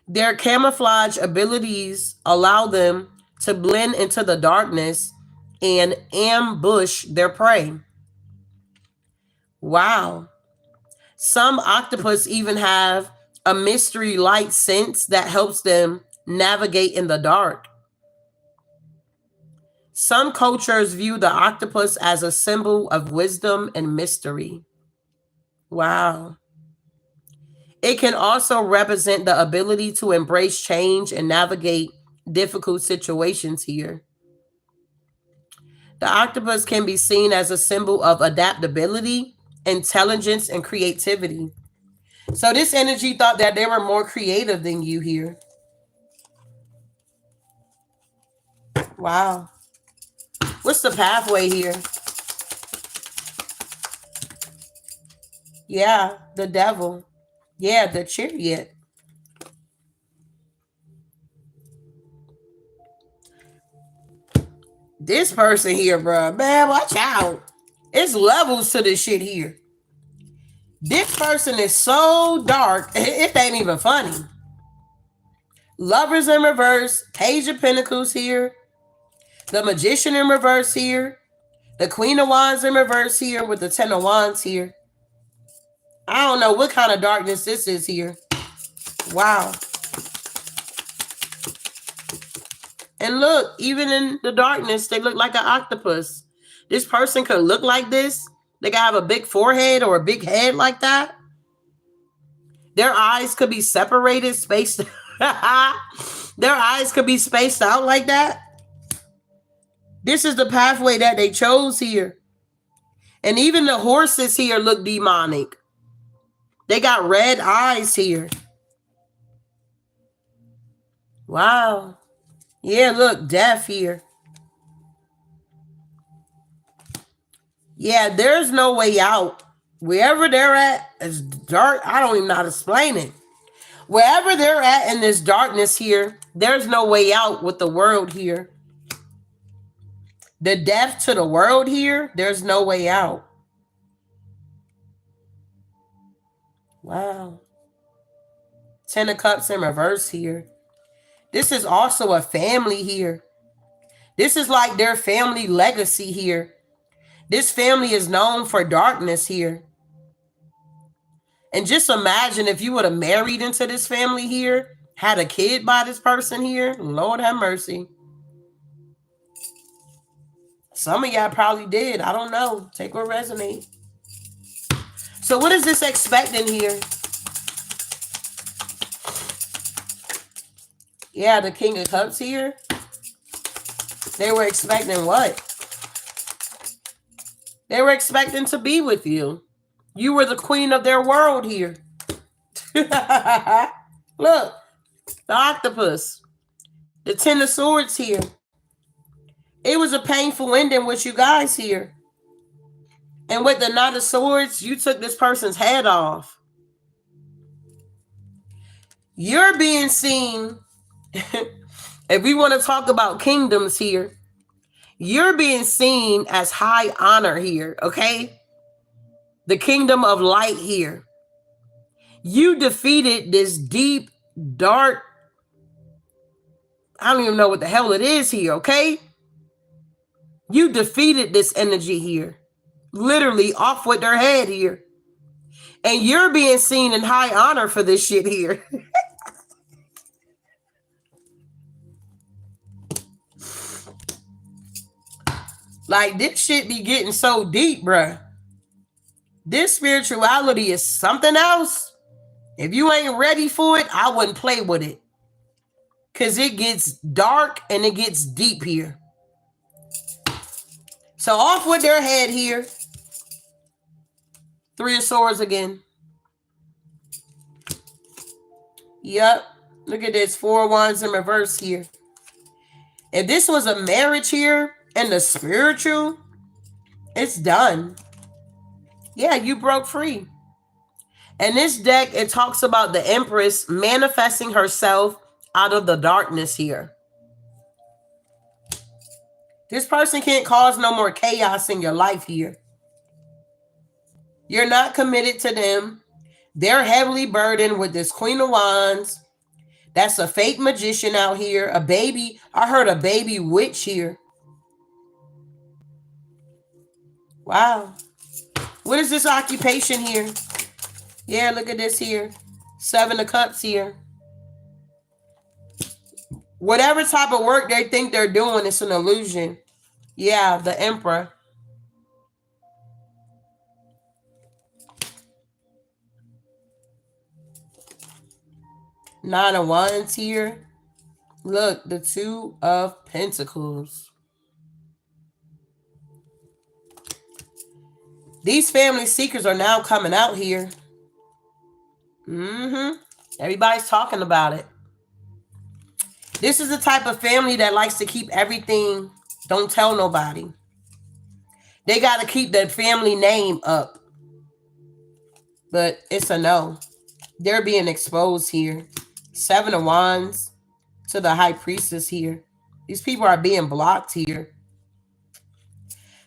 Their camouflage abilities allow them to blend into the darkness and ambush their prey. Wow. Some octopus even have a mystery light sense that helps them navigate in the dark. Some cultures view the octopus as a symbol of wisdom and mystery. Wow. It can also represent the ability to embrace change and navigate difficult situations here. The octopus can be seen as a symbol of adaptability, intelligence, and creativity. So this energy thought that they were more creative than you here. Wow. What's the pathway here? Yeah, the devil. Yeah, the chariot. This person here, bro, man, watch out. It's levels to this shit here. This person is so dark, it ain't even funny. Lovers in reverse, Page of Pentacles here, the Magician in reverse here, the Queen of Wands in reverse here with the Ten of Wands here. I don't know what kind of darkness this is here. Wow. And look, even in the darkness, they look like an octopus. This person could look like this. They could have a big forehead or a big head like that. Their eyes could be separated, spaced. Their eyes could be spaced out like that. This is the pathway that they chose here. And even the horses here look demonic. They got red eyes here. Wow. Yeah, look, death here. Yeah, there's no way out. Wherever they're at, it's dark. I don't even know how to explain it. Wherever they're at in this darkness here, there's no way out with the world here. The death to the world here, there's no way out. Wow. 10 of Cups in reverse here. This is also a family here. This is like their family legacy here. This family is known for darkness here. And just imagine if you would have married into this family here, had a kid by this person here. Lord have mercy. Some of y'all probably did. I don't know. Take what resonate. So what is this expecting here? Yeah, the King of Cups here. They were expecting what? They were expecting to be with you. You were the queen of their world here. Look, the octopus. The 10 of Swords here. It was a painful ending with you guys here. And with the Knight of Swords, you took this person's head off. You're being seen, if we want to talk about kingdoms here, you're being seen as high honor here, okay? The kingdom of light here. You defeated this deep, dark, I don't even know what the hell it is here, okay? You defeated this energy here. Literally off with their head here. And you're being seen in high honor for this shit here. Like, this shit be getting so deep, bruh. This spirituality is something else. If you ain't ready for it, I wouldn't play with it. Because it gets dark and it gets deep here. So off with their head here. 3 of Swords again. Yep. Look at this. 4 of Wands in reverse here. If this was a marriage here and the spiritual, it's done. Yeah, you broke free. And this deck, it talks about the Empress manifesting herself out of the darkness here. This person can't cause no more chaos in your life here. You're not committed to them. They're heavily burdened with this Queen of Wands. That's a fake magician out here. A baby. I heard a baby witch here. Wow. What is this occupation here? Yeah, look at this here. 7 of Cups here. Whatever type of work they think they're doing, it's an illusion. Yeah, the Emperor. Nine of Wands here. Look, the 2 of Pentacles. These family secrets are now coming out here. Everybody's talking about it. This is the type of family that likes to keep everything, don't tell nobody. They got to keep their family name up. But it's a no. They're being exposed here. 7 of Wands to the High Priestess here. These people are being blocked here.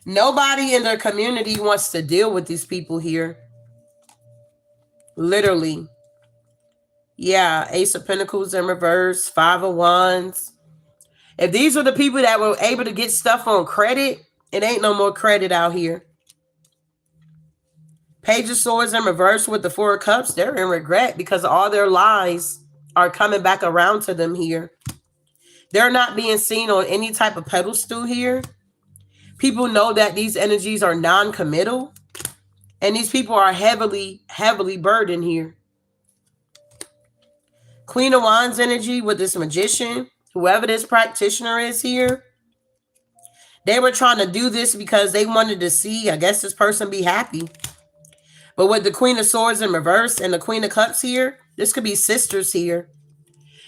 Nobody in their community wants to deal with these people here. Literally. Yeah, Ace of Pentacles in reverse, 5 of Wands. If these are the people that were able to get stuff on credit, it ain't no more credit out here. Page of Swords in reverse with the 4 of Cups. They're in regret because all their lies are coming back around to them here. They're not being seen on any type of pedestal here. People know that these energies are non-committal. And these people are heavily, heavily burdened here. Queen of Wands energy with this magician, whoever this practitioner is here. They were trying to do this because they wanted to see, I guess, this person be happy. But with the Queen of Swords in reverse and the Queen of Cups here, this could be sisters here.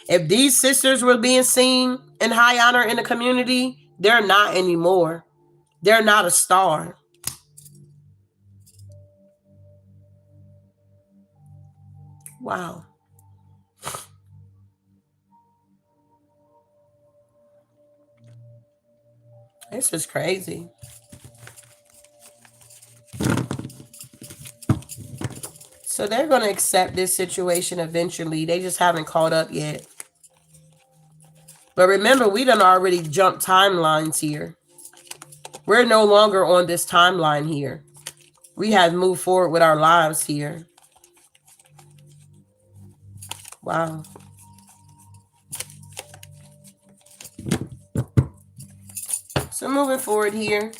If these sisters were being seen in high honor in the community, they're not anymore. They're not a star. Wow. This is crazy. So they're going to accept this situation eventually. They just haven't caught up yet. But remember, we done already jumped timelines here. We're no longer on this timeline here. We have moved forward with our lives here. Wow. So moving forward here.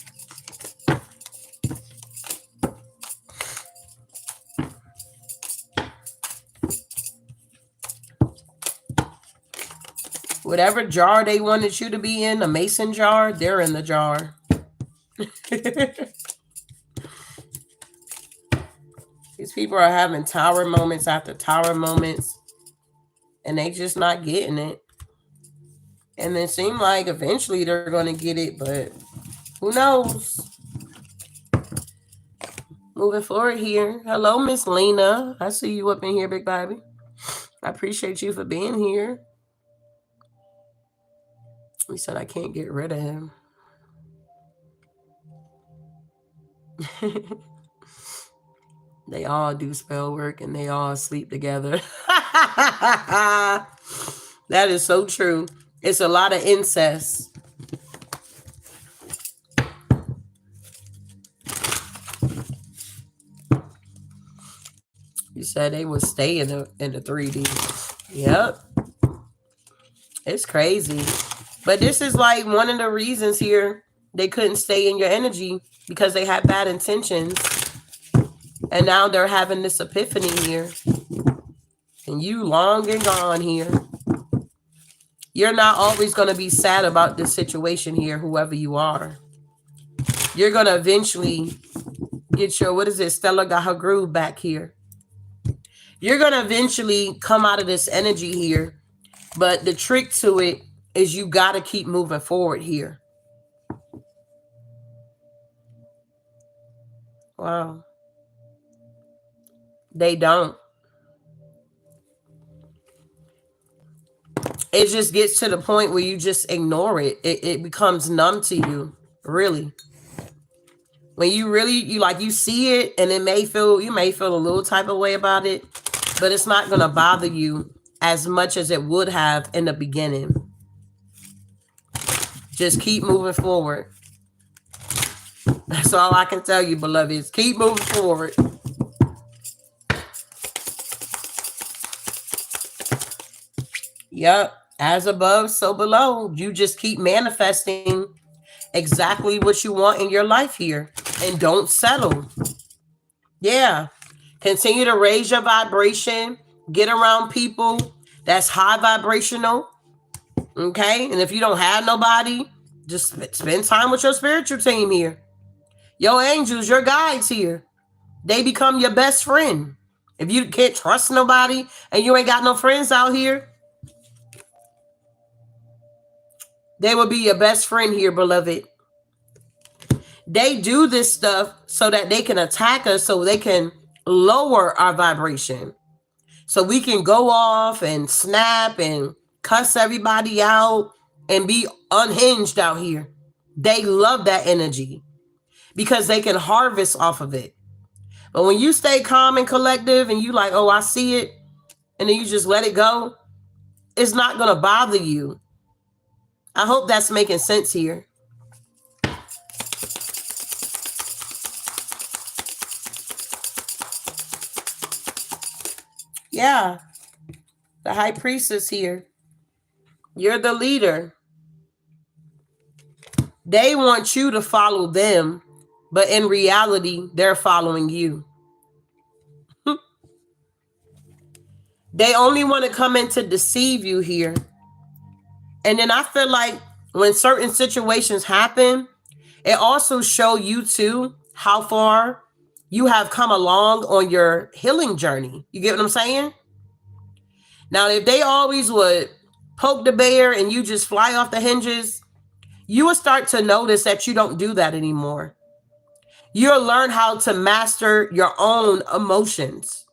Whatever jar they wanted you to be in, a mason jar, they're in the jar. These people are having tower moments after tower moments, and they just not getting it. And it seems like eventually they're going to get it, but who knows? Moving forward here. Hello, Miss Lena. I see you up in here, big baby. I appreciate you for being here. He said I can't get rid of him. They all do spell work and they all sleep together. That is so true. It's a lot of incest. You said they would stay in the 3D. Yep. It's crazy. But this is like one of the reasons here they couldn't stay in your energy, because they had bad intentions. And now they're having this epiphany here. And you long and gone here. You're not always going to be sad about this situation here, whoever you are. You're going to eventually get your, what is it? Stella got her groove back here. You're going to eventually come out of this energy here. But the trick to it is you got to keep moving forward here. Wow. They don't. It just gets to the point where you just ignore it. It becomes numb to you, really. When you see it, and you may feel a little type of way about it, but it's not going to bother you as much as it would have in the beginning. Just keep moving forward. That's all I can tell you, beloved, is keep moving forward. Yep. As above, so below. You just keep manifesting exactly what you want in your life here. And don't settle. Yeah. Continue to raise your vibration. Get around people that's high vibrational. Okay? And if you don't have nobody, just spend time with your spiritual team here. Your angels, your guides here. They become your best friend. If you can't trust nobody and you ain't got no friends out here, they will be your best friend here, beloved. They do this stuff so that they can attack us, so they can lower our vibration. So we can go off and snap and cuss everybody out and be unhinged out here. They love that energy because they can harvest off of it. But when you stay calm and collective and you like, oh, I see it, and then you just let it go, it's not going to bother you. I hope that's making sense here. Yeah. The high priestess here. You're the leader. They want you to follow them, but in reality, they're following you. They only want to come in to deceive you here. And then I feel like when certain situations happen, it also show you too how far you have come along on your healing journey. You get what I'm saying? Now, if they always would poke the bear and you just fly off the hinges, you will start to notice that you don't do that anymore. You'll learn how to master your own emotions.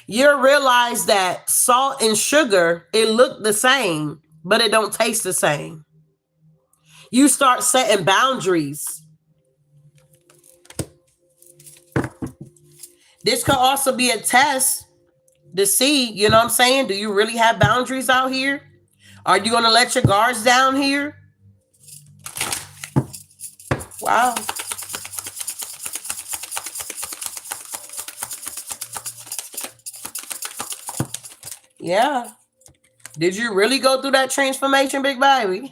You'll realize that salt and sugar, it look the same, but it don't taste the same. You start setting boundaries. This could also be a test to see, you know what I'm saying? Do you really have boundaries out here? Are you going to let your guards down here? Wow. Yeah. Did you really go through that transformation, big baby?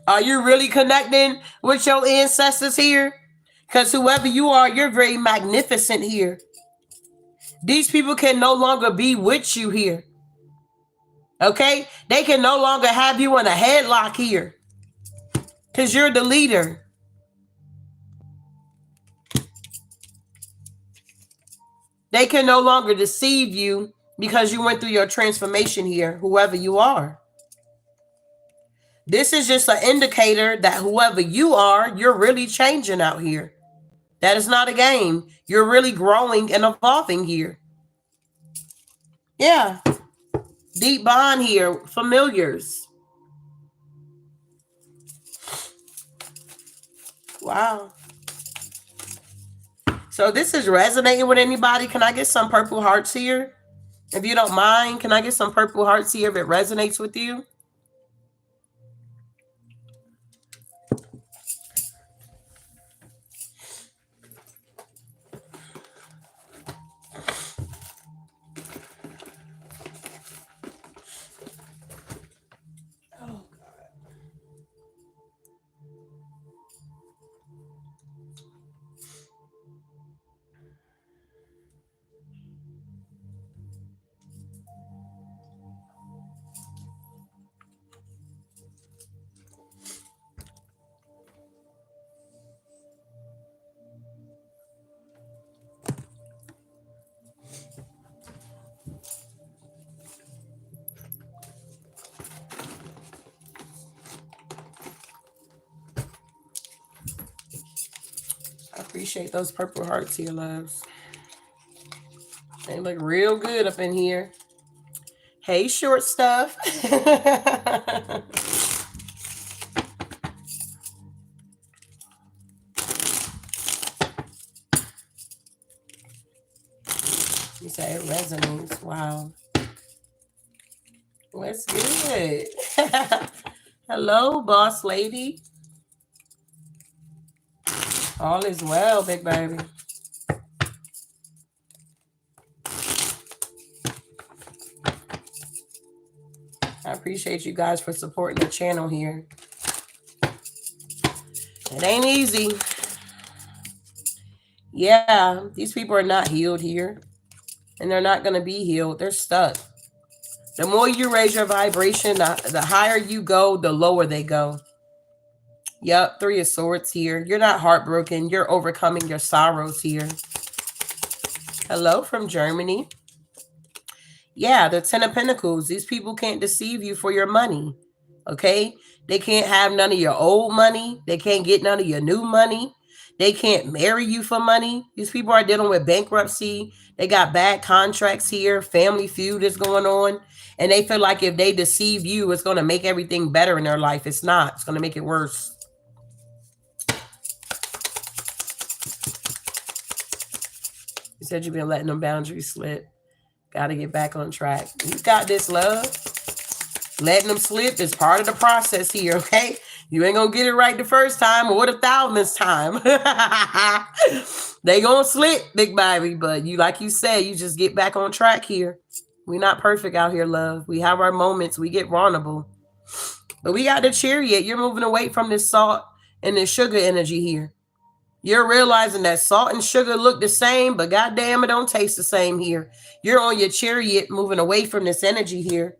Are you really connecting with your ancestors here? Because whoever you are, you're very magnificent here. These people can no longer be with you here. Okay? They can no longer have you in a headlock here. Because you're the leader. They can no longer deceive you because you went through your transformation here, whoever you are. This is just an indicator that whoever you are, you're really changing out here. That is not a game. You're really growing and evolving here. Yeah. Deep bond here. Familiars. Wow. So this is resonating with anybody. Can I get some purple hearts here? If you don't mind, can I get some purple hearts here if it resonates with you? I appreciate those purple hearts here, loves. They look real good up in here. Hey, short stuff. You say it resonates. Wow. What's good? Hello, boss lady. All is well, big baby. I appreciate you guys for supporting the channel here. It ain't easy. Yeah, these people are not healed here. And they're not going to be healed. They're stuck. The more you raise your vibration, the higher you go, the lower they go. Yep, 3 of Swords here. You're not heartbroken. You're overcoming your sorrows here. Hello from Germany. Yeah, the 10 of Pentacles. These people can't deceive you for your money. Okay? They can't have none of your old money. They can't get none of your new money. They can't marry you for money. These people are dealing with bankruptcy. They got bad contracts here. Family feud is going on. And they feel like if they deceive you, it's going to make everything better in their life. It's not. It's going to make it worse. You said you've been letting them boundaries slip. Got to get back on track. You got this, love. Letting them slip is part of the process here, okay? You ain't going to get it right the first time or the 1000th time. They going to slip, big baby. But you, like you said, you just get back on track here. We're not perfect out here, love. We have our moments. We get vulnerable. But we got the Chariot. You're moving away from this salt and this sugar energy here. You're realizing that salt and sugar look the same, but goddamn, it don't taste the same here. You're on your chariot moving away from this energy here.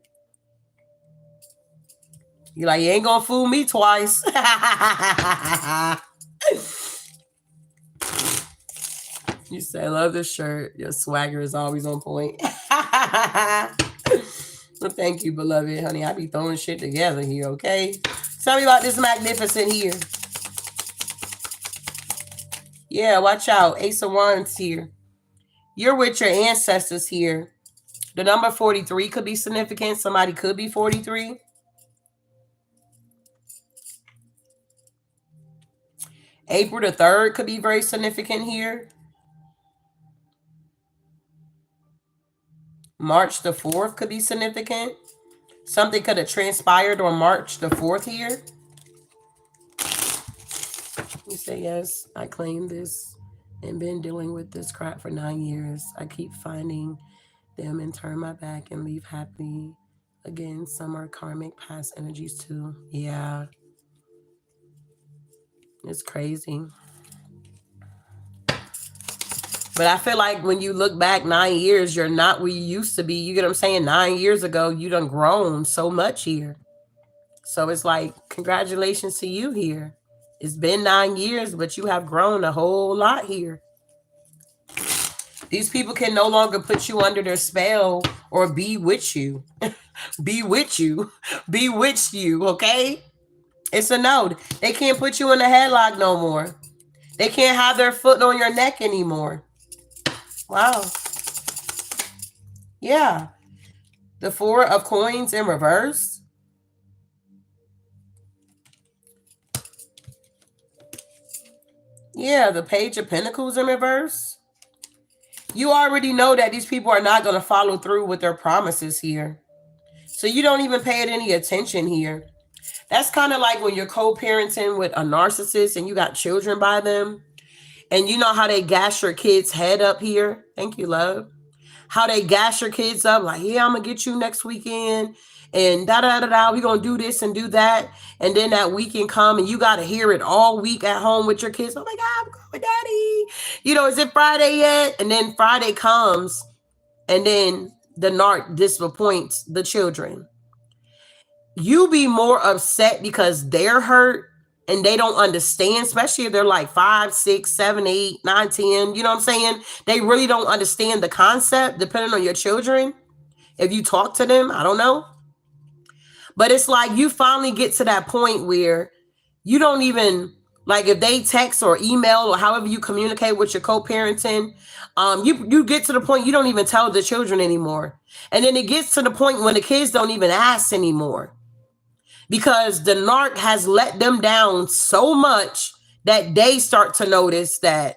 You're like, you ain't gonna fool me twice. You say, I love this shirt. Your swagger is always on point. Well, thank you, beloved, honey. I be throwing shit together here, okay? Tell me about this magnificent here. Yeah, watch out. Ace of Wands here. You're with your ancestors here. The number 43 could be significant. Somebody could be 43. April the 3rd could be very significant here. March the 4th could be significant. Something could have transpired on March the 4th here. You say, yes, I claim this and been dealing with this crap for 9 years. I keep finding them and turn my back and leave happily. Again, some are karmic past energies too. Yeah. It's crazy. But I feel like when you look back 9 years, you're not where you used to be. You get what I'm saying? 9 years ago, you done grown so much here. So it's like, congratulations to you here. It's been 9 years, but you have grown a whole lot here. These people can no longer put you under their spell or be with you. Be with you. Bewitch you, okay? It's a no. They can't put you in a headlock no more. They can't have their foot on your neck anymore. Wow. Yeah. The 4 of coins in reverse. Yeah, the Page of Pentacles in reverse. You already know that these people are not going to follow through with their promises here. So you don't even pay it any attention here. That's kind of like when you're co-parenting with a narcissist and you got children by them. And you know how they gash your kid's head up here? Thank you, love. How they gash your kids up like, yeah, I'm going to get you next weekend. And da-da-da-da, we're going to do this and do that. And then that weekend come and you got to hear it all week at home with your kids. Oh, my God, I'm going with daddy. You know, is it Friday yet? And then Friday comes and then the narc disappoints the children. You be more upset because they're hurt and they don't understand, especially if they're like 5, 6, 7, 8, 9, 10. You know what I'm saying? They really don't understand the concept, depending on your children. If you talk to them, I don't know. But it's like you finally get to that point where you don't even, like if they text or email or however you communicate with your co-parenting, you get to the point you don't even tell the children anymore. And then it gets to the point when the kids don't even ask anymore. Because the narc has let them down so much that they start to notice that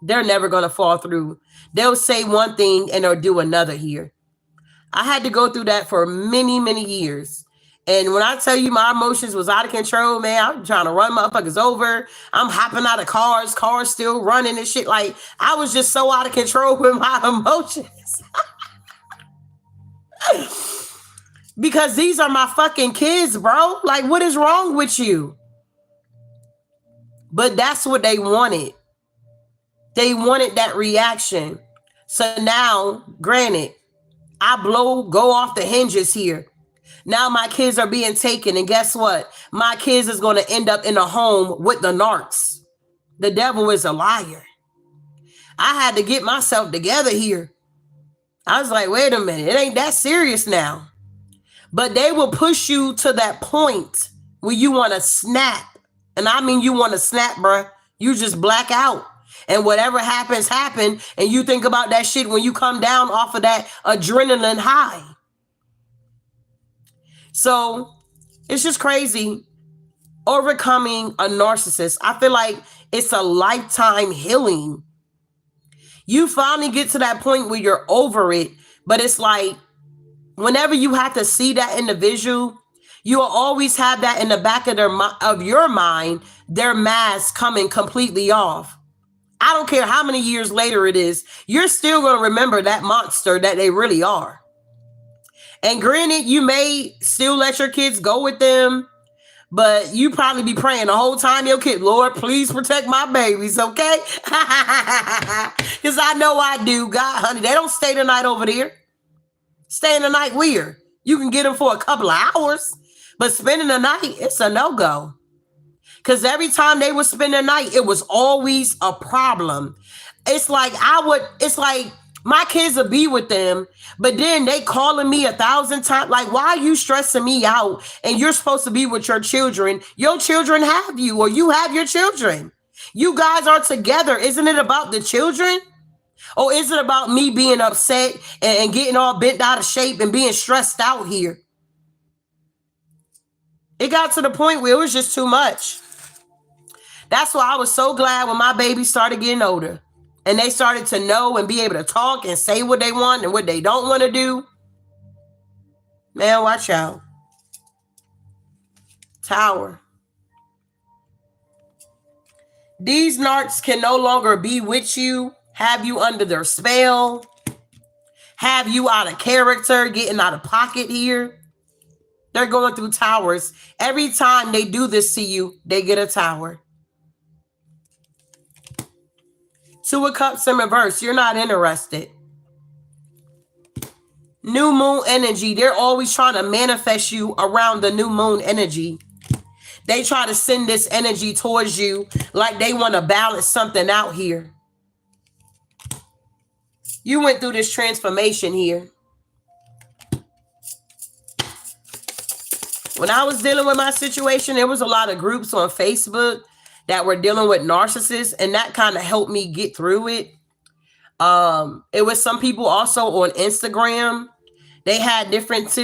they're never going to fall through. They'll say one thing and they'll do another here. I had to go through that for many, many years. And when I tell you my emotions was out of control, man, I'm trying to run motherfuckers over. I'm hopping out of cars still running and shit. Like, I was just so out of control with my emotions. Because these are my fucking kids, bro. Like, what is wrong with you? But that's what they wanted. They wanted that reaction. So now, granted, I go off the hinges here. Now my kids are being taken. And guess what? My kids is going to end up in a home with the narcs. The devil is a liar. I had to get myself together here. I was like, wait a minute. It ain't that serious now. But they will push you to that point where you want to snap. And I mean, you want to snap, bruh. You just black out. And whatever happens, happen. And you think about that shit when you come down off of that adrenaline high. So it's just crazy. Overcoming a narcissist. I feel like it's a lifetime healing. You finally get to that point where you're over it. But it's like, whenever you have to see that individual, you will always have that in the back of your mind, their mask coming completely off. I don't care how many years later it is, you're still going to remember that monster that they really are. And granted, you may still let your kids go with them, But you probably be praying the whole time your kid, Lord, please protect my babies, okay? Because I know I do. God, honey, they don't stay the night over there. Staying the night weird. You can get them for a couple of hours, but spending the night, it's a no-go. Because every time they would spend the night, it was always a problem. It's like my kids would be with them, but then they calling me 1,000 times. Like, why are you stressing me out? And you're supposed to be with your children. Your children have you, or you have your children. You guys are together. Isn't it about the children? Or is it about me being upset and getting all bent out of shape and being stressed out here? It got to the point where it was just too much. That's why I was so glad when my babies started getting older and they started to know and be able to talk and say what they want and what they don't want to do. Man, watch out. Tower. These narcs can no longer be with you, have you under their spell, have you out of character, getting out of pocket here. They're going through towers. Every time they do this to you, they get a tower. Two of Cups in reverse. You're not interested. New moon energy. They're always trying to manifest you around the new moon energy. They try to send this energy towards you like they want to balance something out here. You went through this transformation here. When I was dealing with my situation, there was a lot of groups on Facebook that were dealing with narcissists, and that kind of helped me get through it. It was some people also on Instagram. They had different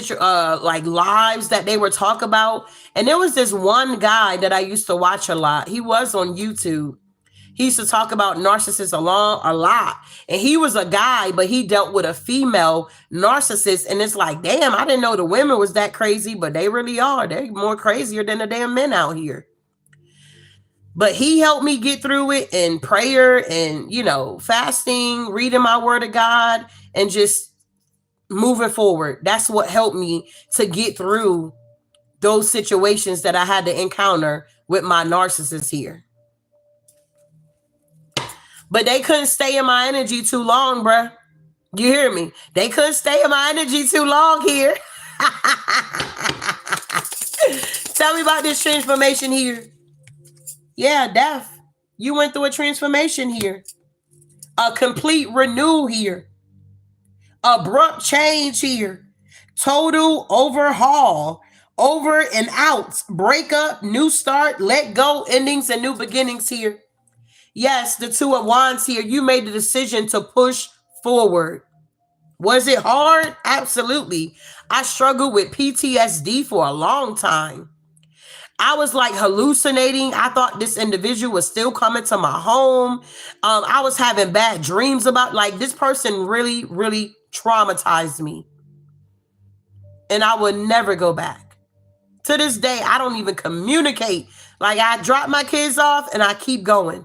like lives that they would talk about. And there was this one guy that I used to watch a lot. He was on YouTube. He used to talk about narcissists a lot. And he was a guy, but he dealt with a female narcissist. And it's like, damn, I didn't know the women was that crazy, but they really are. They're more crazier than the damn men out here. But he helped me get through it in prayer and, fasting, reading my word of God, and just moving forward. That's what helped me to get through those situations that I had to encounter with my narcissist here. But they couldn't stay in my energy too long, bruh. You hear me? They couldn't stay in my energy too long here. Tell me about this transformation here. Yeah, death. You went through a transformation here. A complete renewal here. Abrupt change here. Total overhaul. Over and out. Breakup, new start, let go, endings, and new beginnings here. Yes, the Two of Wands here. You made the decision to push forward. Was it hard? Absolutely. I struggled with PTSD for a long time. I was like hallucinating. I thought this individual was still coming to my home. I was having bad dreams about, like, this person really, really traumatized me. And I would never go back. To this day, I don't even communicate. Like, I drop my kids off and I keep going.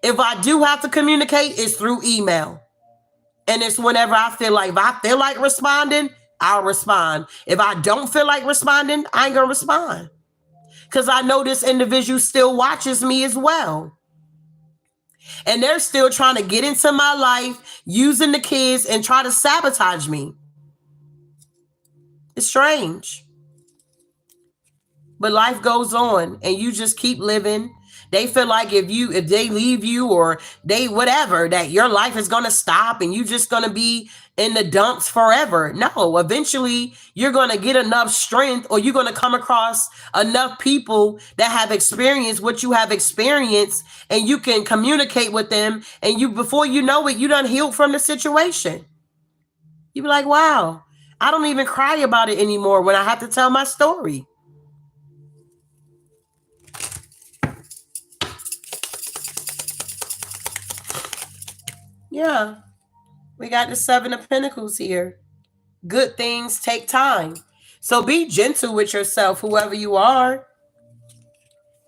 If I do have to communicate, it's through email. And it's whenever I feel like, if I feel like responding, I'll respond. If I don't feel like responding, I ain't gonna respond. Because I know this individual still watches me as well. And they're still trying to get into my life, using the kids, and try to sabotage me. It's strange. But life goes on, and you just keep living. They feel like if they leave you or they whatever, that your life is going to stop and you're just going to be in the dumps forever. No, eventually you're going to get enough strength, or you're going to come across enough people that have experienced what you have experienced, and you can communicate with them. And you, before you know it, you done healed from the situation. You be like, wow, I don't even cry about it anymore when I have to tell my story. Yeah, we got the Seven of Pentacles here. Good things take time. So be gentle with yourself, whoever you are.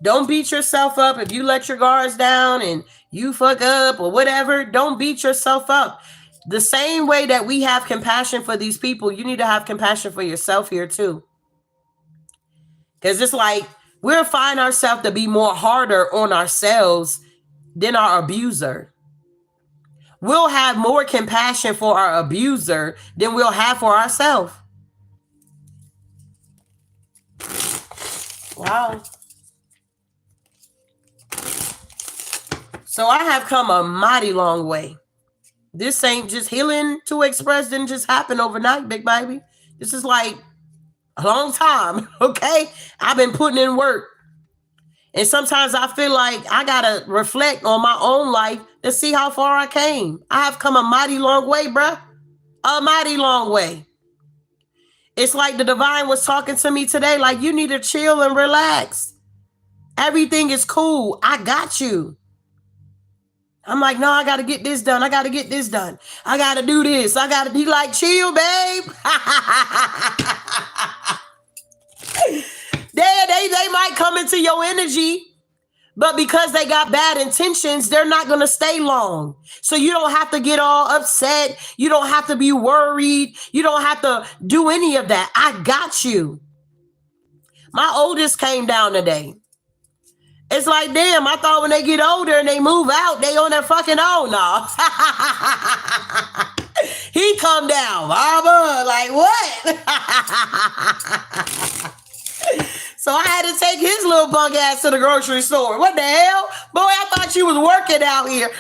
Don't beat yourself up. If you let your guards down and you fuck up or whatever, don't beat yourself up. The same way that we have compassion for these people, you need to have compassion for yourself here too. Because it's like, We'll find ourselves to be more harder on ourselves than our abuser. We'll have more compassion for our abuser than we'll have for ourselves. Wow. So I have come a mighty long way. This ain't just healing to express, didn't just happen overnight, big baby. This is like a long time, okay? I've been putting in work. And sometimes I feel like I gotta reflect on my own life to see how far I came. I have come a mighty long way, bruh. A mighty long way. It's like the divine was talking to me today, like you need to chill and relax. Everything is cool. I got you. I'm like, no, I got to get this done. I got to get this done. I got to do this. I got to be like, chill, babe. They might come into your energy, but because they got bad intentions, they're not going to stay long. So you don't have to get all upset. You don't have to be worried. You don't have to do any of that. I got you. My oldest came down today. It's like, damn, I thought when they get older and they move out, they on their fucking own. No. He come down, mama, like what? So I had to take his little punk ass to the grocery store. What the hell? Boy, I thought you was working out here.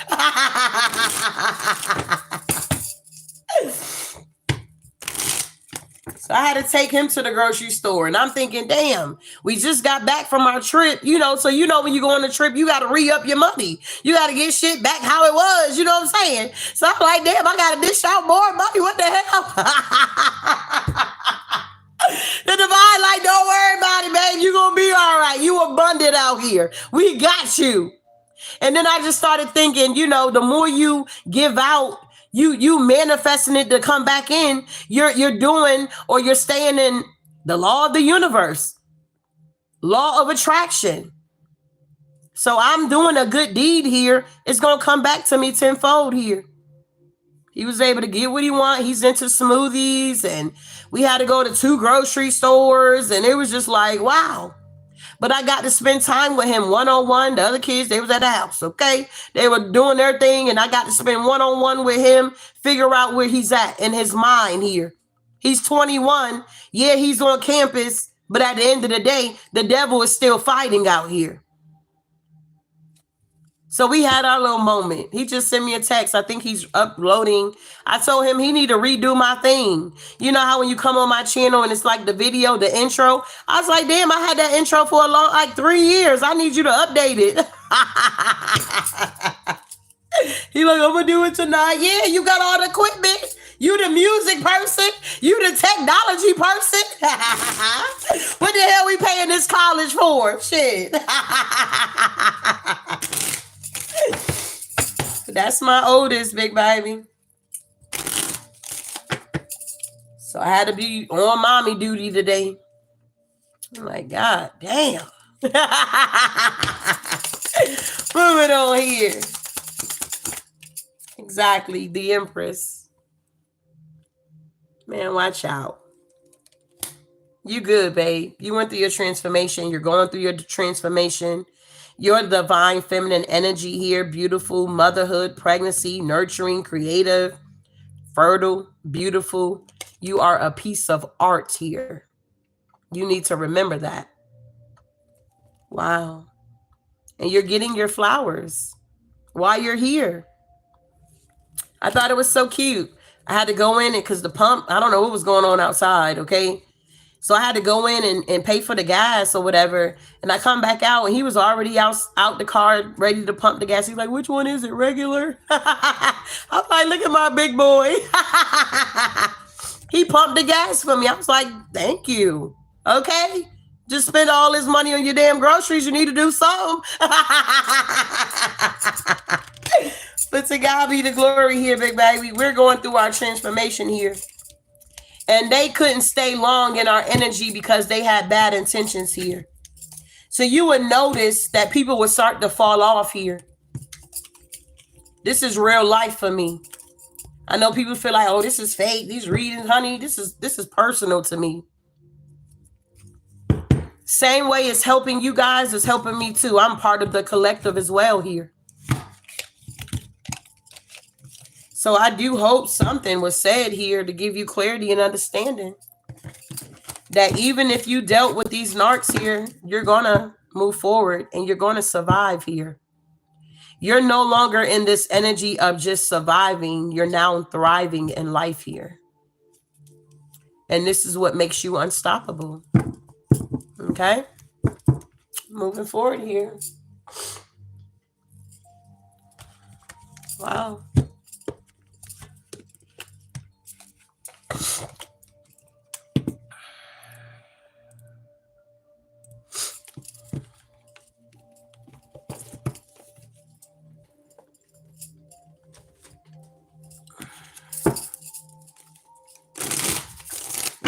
So I had to take him to the grocery store. And I'm thinking, damn, we just got back from our trip. You know, so you know when you go on a trip, you got to re-up your money. You got to get shit back how it was. You know what I'm saying? So I'm like, damn, I got to dish out more money. What the hell? The divine like, don't worry about it, babe. You going to be all right. You abundant out here. We got you. And then I just started thinking, you know, the more you give out, you manifesting it to come back in, you're doing, or you're staying in the law of the universe, law of attraction. So I'm doing a good deed here. It's going to come back to me tenfold here. He was able to get what he want. He's into smoothies, and we had to go to 2 grocery stores, and it was just like, wow. But I got to spend time with him one-on-one. The other kids, they was at the house, okay? They were doing their thing, and I got to spend one-on-one with him, figure out where he's at in his mind here. He's 21. Yeah, he's on campus, but at the end of the day, the devil is still fighting out here. So we had our little moment. He just sent me a text. I think he's uploading. I told him he need to redo my thing. You know how when you come on my channel and it's like the video, the intro? I was like, damn, I had that intro for like 3 years. I need you to update it. He like, I'm going to do it tonight. Yeah, you got all the equipment. You the music person. You the technology person. What the hell we paying this college for? Shit. That's my oldest, big baby. So I had to be on mommy duty today. I'm like, God damn. Moving on here. Exactly, the Empress. Man, watch out. You good, babe. You went through your transformation. You're going through your transformation. Your divine feminine energy here, beautiful, motherhood, pregnancy, nurturing, creative, fertile, beautiful. You are a piece of art here. You need to remember that. Wow. And you're getting your flowers while you're here. I thought it was so cute. I had to go in because the pump, I don't know what was going on outside, okay? So I had to go in and pay for the gas or whatever. And I come back out and he was already out the car ready to pump the gas. He's like, which one is it, regular? I'm like, look at my big boy. He pumped the gas for me. I was like, thank you. Okay. Just spend all this money on your damn groceries. You need to do something. But to God be the glory here, big baby. We're going through our transformation here. And they couldn't stay long in our energy because they had bad intentions here. So you would notice that people would start to fall off here. This is real life for me. I know people feel like, oh, this is fake. These readings, honey, this is personal to me. Same way it's helping you guys, it's helping me too. I'm part of the collective as well here. So I do hope something was said here to give you clarity and understanding that even if you dealt with these narcs here, you're going to move forward and you're going to survive here. You're no longer in this energy of just surviving. You're now thriving in life here. And this is what makes you unstoppable. Okay? Moving forward here. Wow.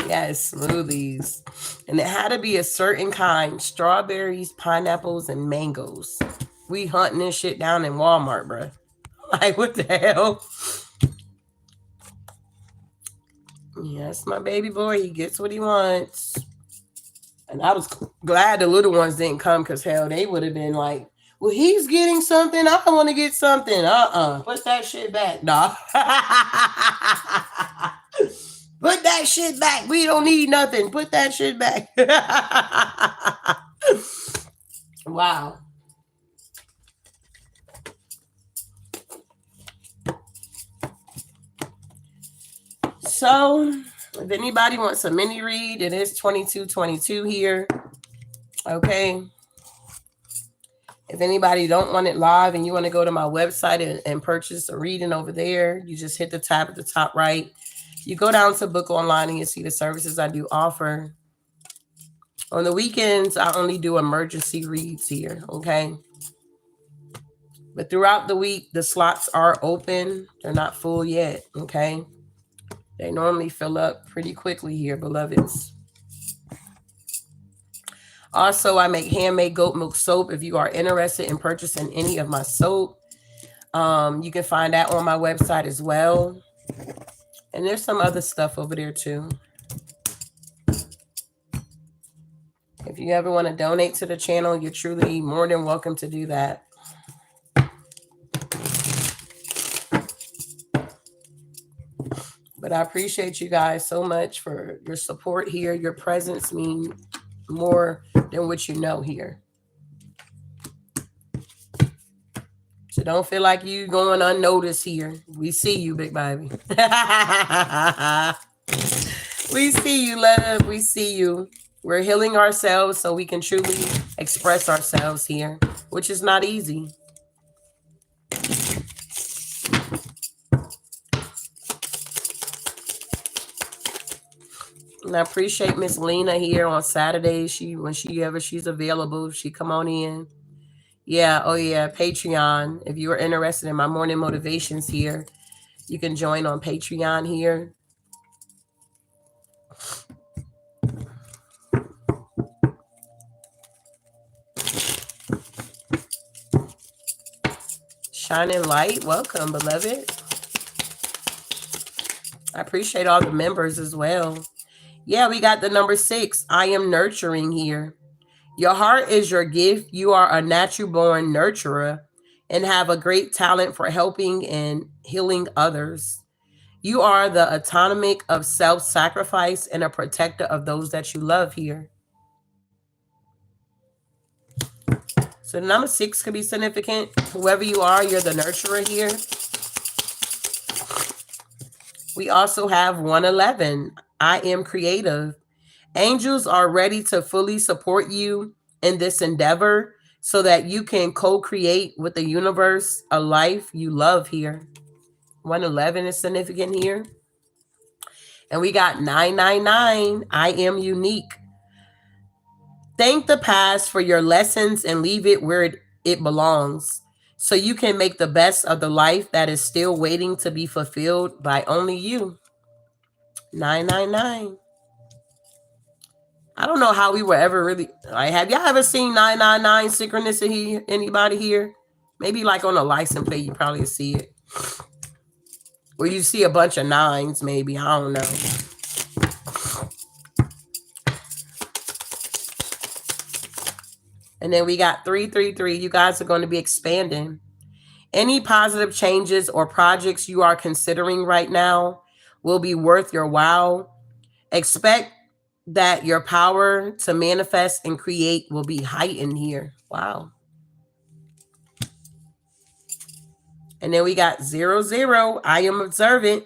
Yes, smoothies. And it had to be a certain kind. Strawberries, pineapples, and mangoes. We hunting this shit down in Walmart, bruh. Like, what the hell? Yes, my baby boy. He gets what he wants. And I was glad the little ones didn't come because, hell, they would have been like, well, he's getting something. I want to get something. Put that shit back. Nah. Put that shit back. We don't need nothing. Put that shit back. Wow. So, if anybody wants a mini read, it is 2222 here. Okay. If anybody don't want it live and you want to go to my website and purchase a reading over there, you just hit the tab at the top right. You go down to book online and you see the services I do offer. On the weekends, I only do emergency reads here, okay? But throughout the week, the slots are open. They're not full yet, okay? They normally fill up pretty quickly here, beloveds. Also, I make handmade goat milk soap. If you are interested in purchasing any of my soap, you can find that on my website as well. And there's some other stuff over there too. If you ever want to donate to the channel, you're truly more than welcome to do that. But I appreciate you guys so much for your support here. Your presence means more than what you know here. So don't feel like you going unnoticed here. We see you, big baby. We see you, love. We see you. We're healing ourselves so we can truly express ourselves here, which is not easy. And I appreciate Miss Lena here on Saturdays. She's available, she come on in. Yeah, oh yeah, Patreon. If you are interested in my morning motivations here, you can join on Patreon here. Shining Light, welcome, beloved. I appreciate all the members as well. Yeah, we got the number 6. I am nurturing here. Your heart is your gift. You are a natural born nurturer and have a great talent for helping and healing others. You are the atomic of self-sacrifice and a protector of those that you love here. So the number 6 could be significant. Whoever you are, you're the nurturer here. We also have 111. I am creative. Angels are ready to fully support you in this endeavor so that you can co-create with the universe a life you love here. 111 is significant here. And we got 999. I am unique. Thank the past for your lessons and leave it where it belongs so you can make the best of the life that is still waiting to be fulfilled by only you. 999. I don't know how we were ever really like. Have y'all ever seen 999 synchronicity? Anybody here? Maybe like on a license plate, you probably see it. Or you see a bunch of 9s, maybe. I don't know. And then we got 333. You guys are going to be expanding. Any positive changes or projects you are considering right now will be worth your while. Expect that your power to manifest and create will be heightened here. Wow. And then we got 00. I am observant.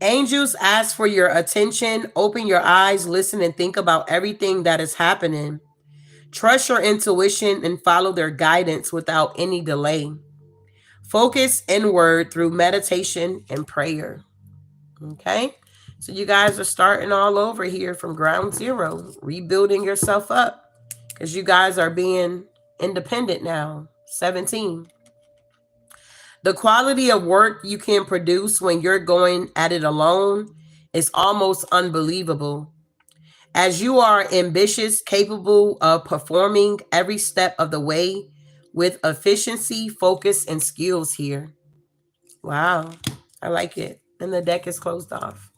Angels ask for your attention. Open your eyes, listen, and think about everything that is happening. Trust your intuition and follow their guidance without any delay. Focus inward through meditation and prayer. Okay? So you guys are starting all over here from ground zero, rebuilding yourself up because you guys are being independent now. 17. The quality of work you can produce when you're going at it alone is almost unbelievable. As you are ambitious, capable of performing every step of the way with efficiency, focus, and skills here. Wow, I like it. And the deck is closed off.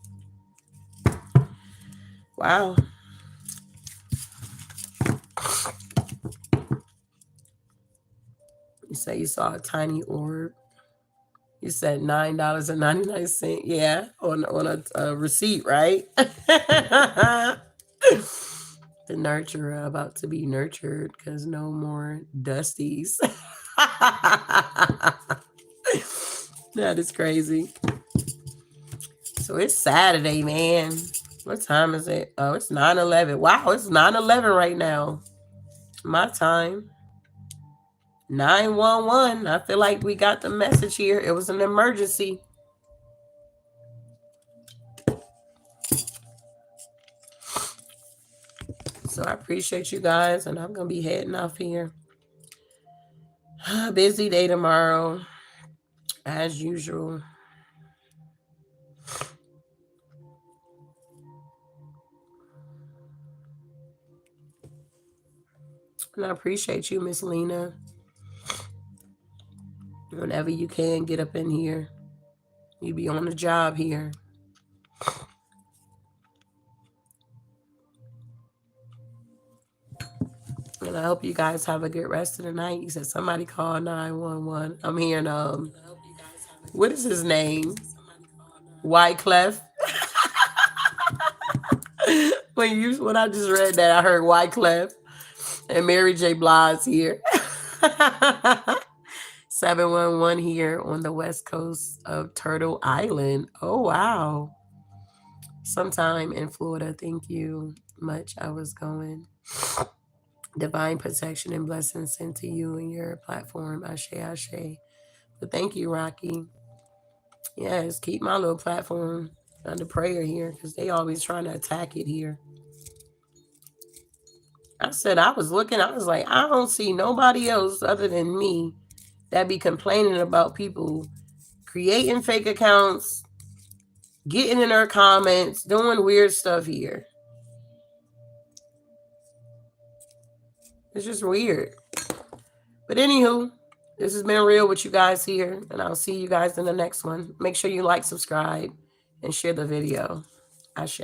Wow. You say you saw a tiny orb. You said $9.99. Yeah, on a receipt, right? The nurturer about to be nurtured because no more dusties. That is crazy. So it's Saturday, man. What time is it? Oh, it's 9:11. Wow, it's 9:11 right now. My time. 911. I feel like we got the message here. It was an emergency. So I appreciate you guys, and I'm going to be heading off here. Busy day tomorrow, as usual. And I appreciate you, Miss Lena. Whenever you can, get up in here. You be on the job here. And I hope you guys have a good rest of the night. You said somebody call 911. I'm hearing what is his name? Wyclef. When I just read that, I heard Wyclef and Mary J. Blige here. 711 here on the west coast of Turtle Island. Oh, wow. Sometime in Florida. Thank you much. I was going. Divine protection and blessings sent to you and your platform. Ashe, ashe. But thank you, Rocky. Yes, keep my little platform under prayer here because they always trying to attack it here. I said, I was like, I don't see nobody else other than me that be complaining about people creating fake accounts, getting in their comments, doing weird stuff here. It's just weird. But anywho, this has been real with you guys here, and I'll see you guys in the next one. Make sure you like, subscribe, and share the video. Ashe.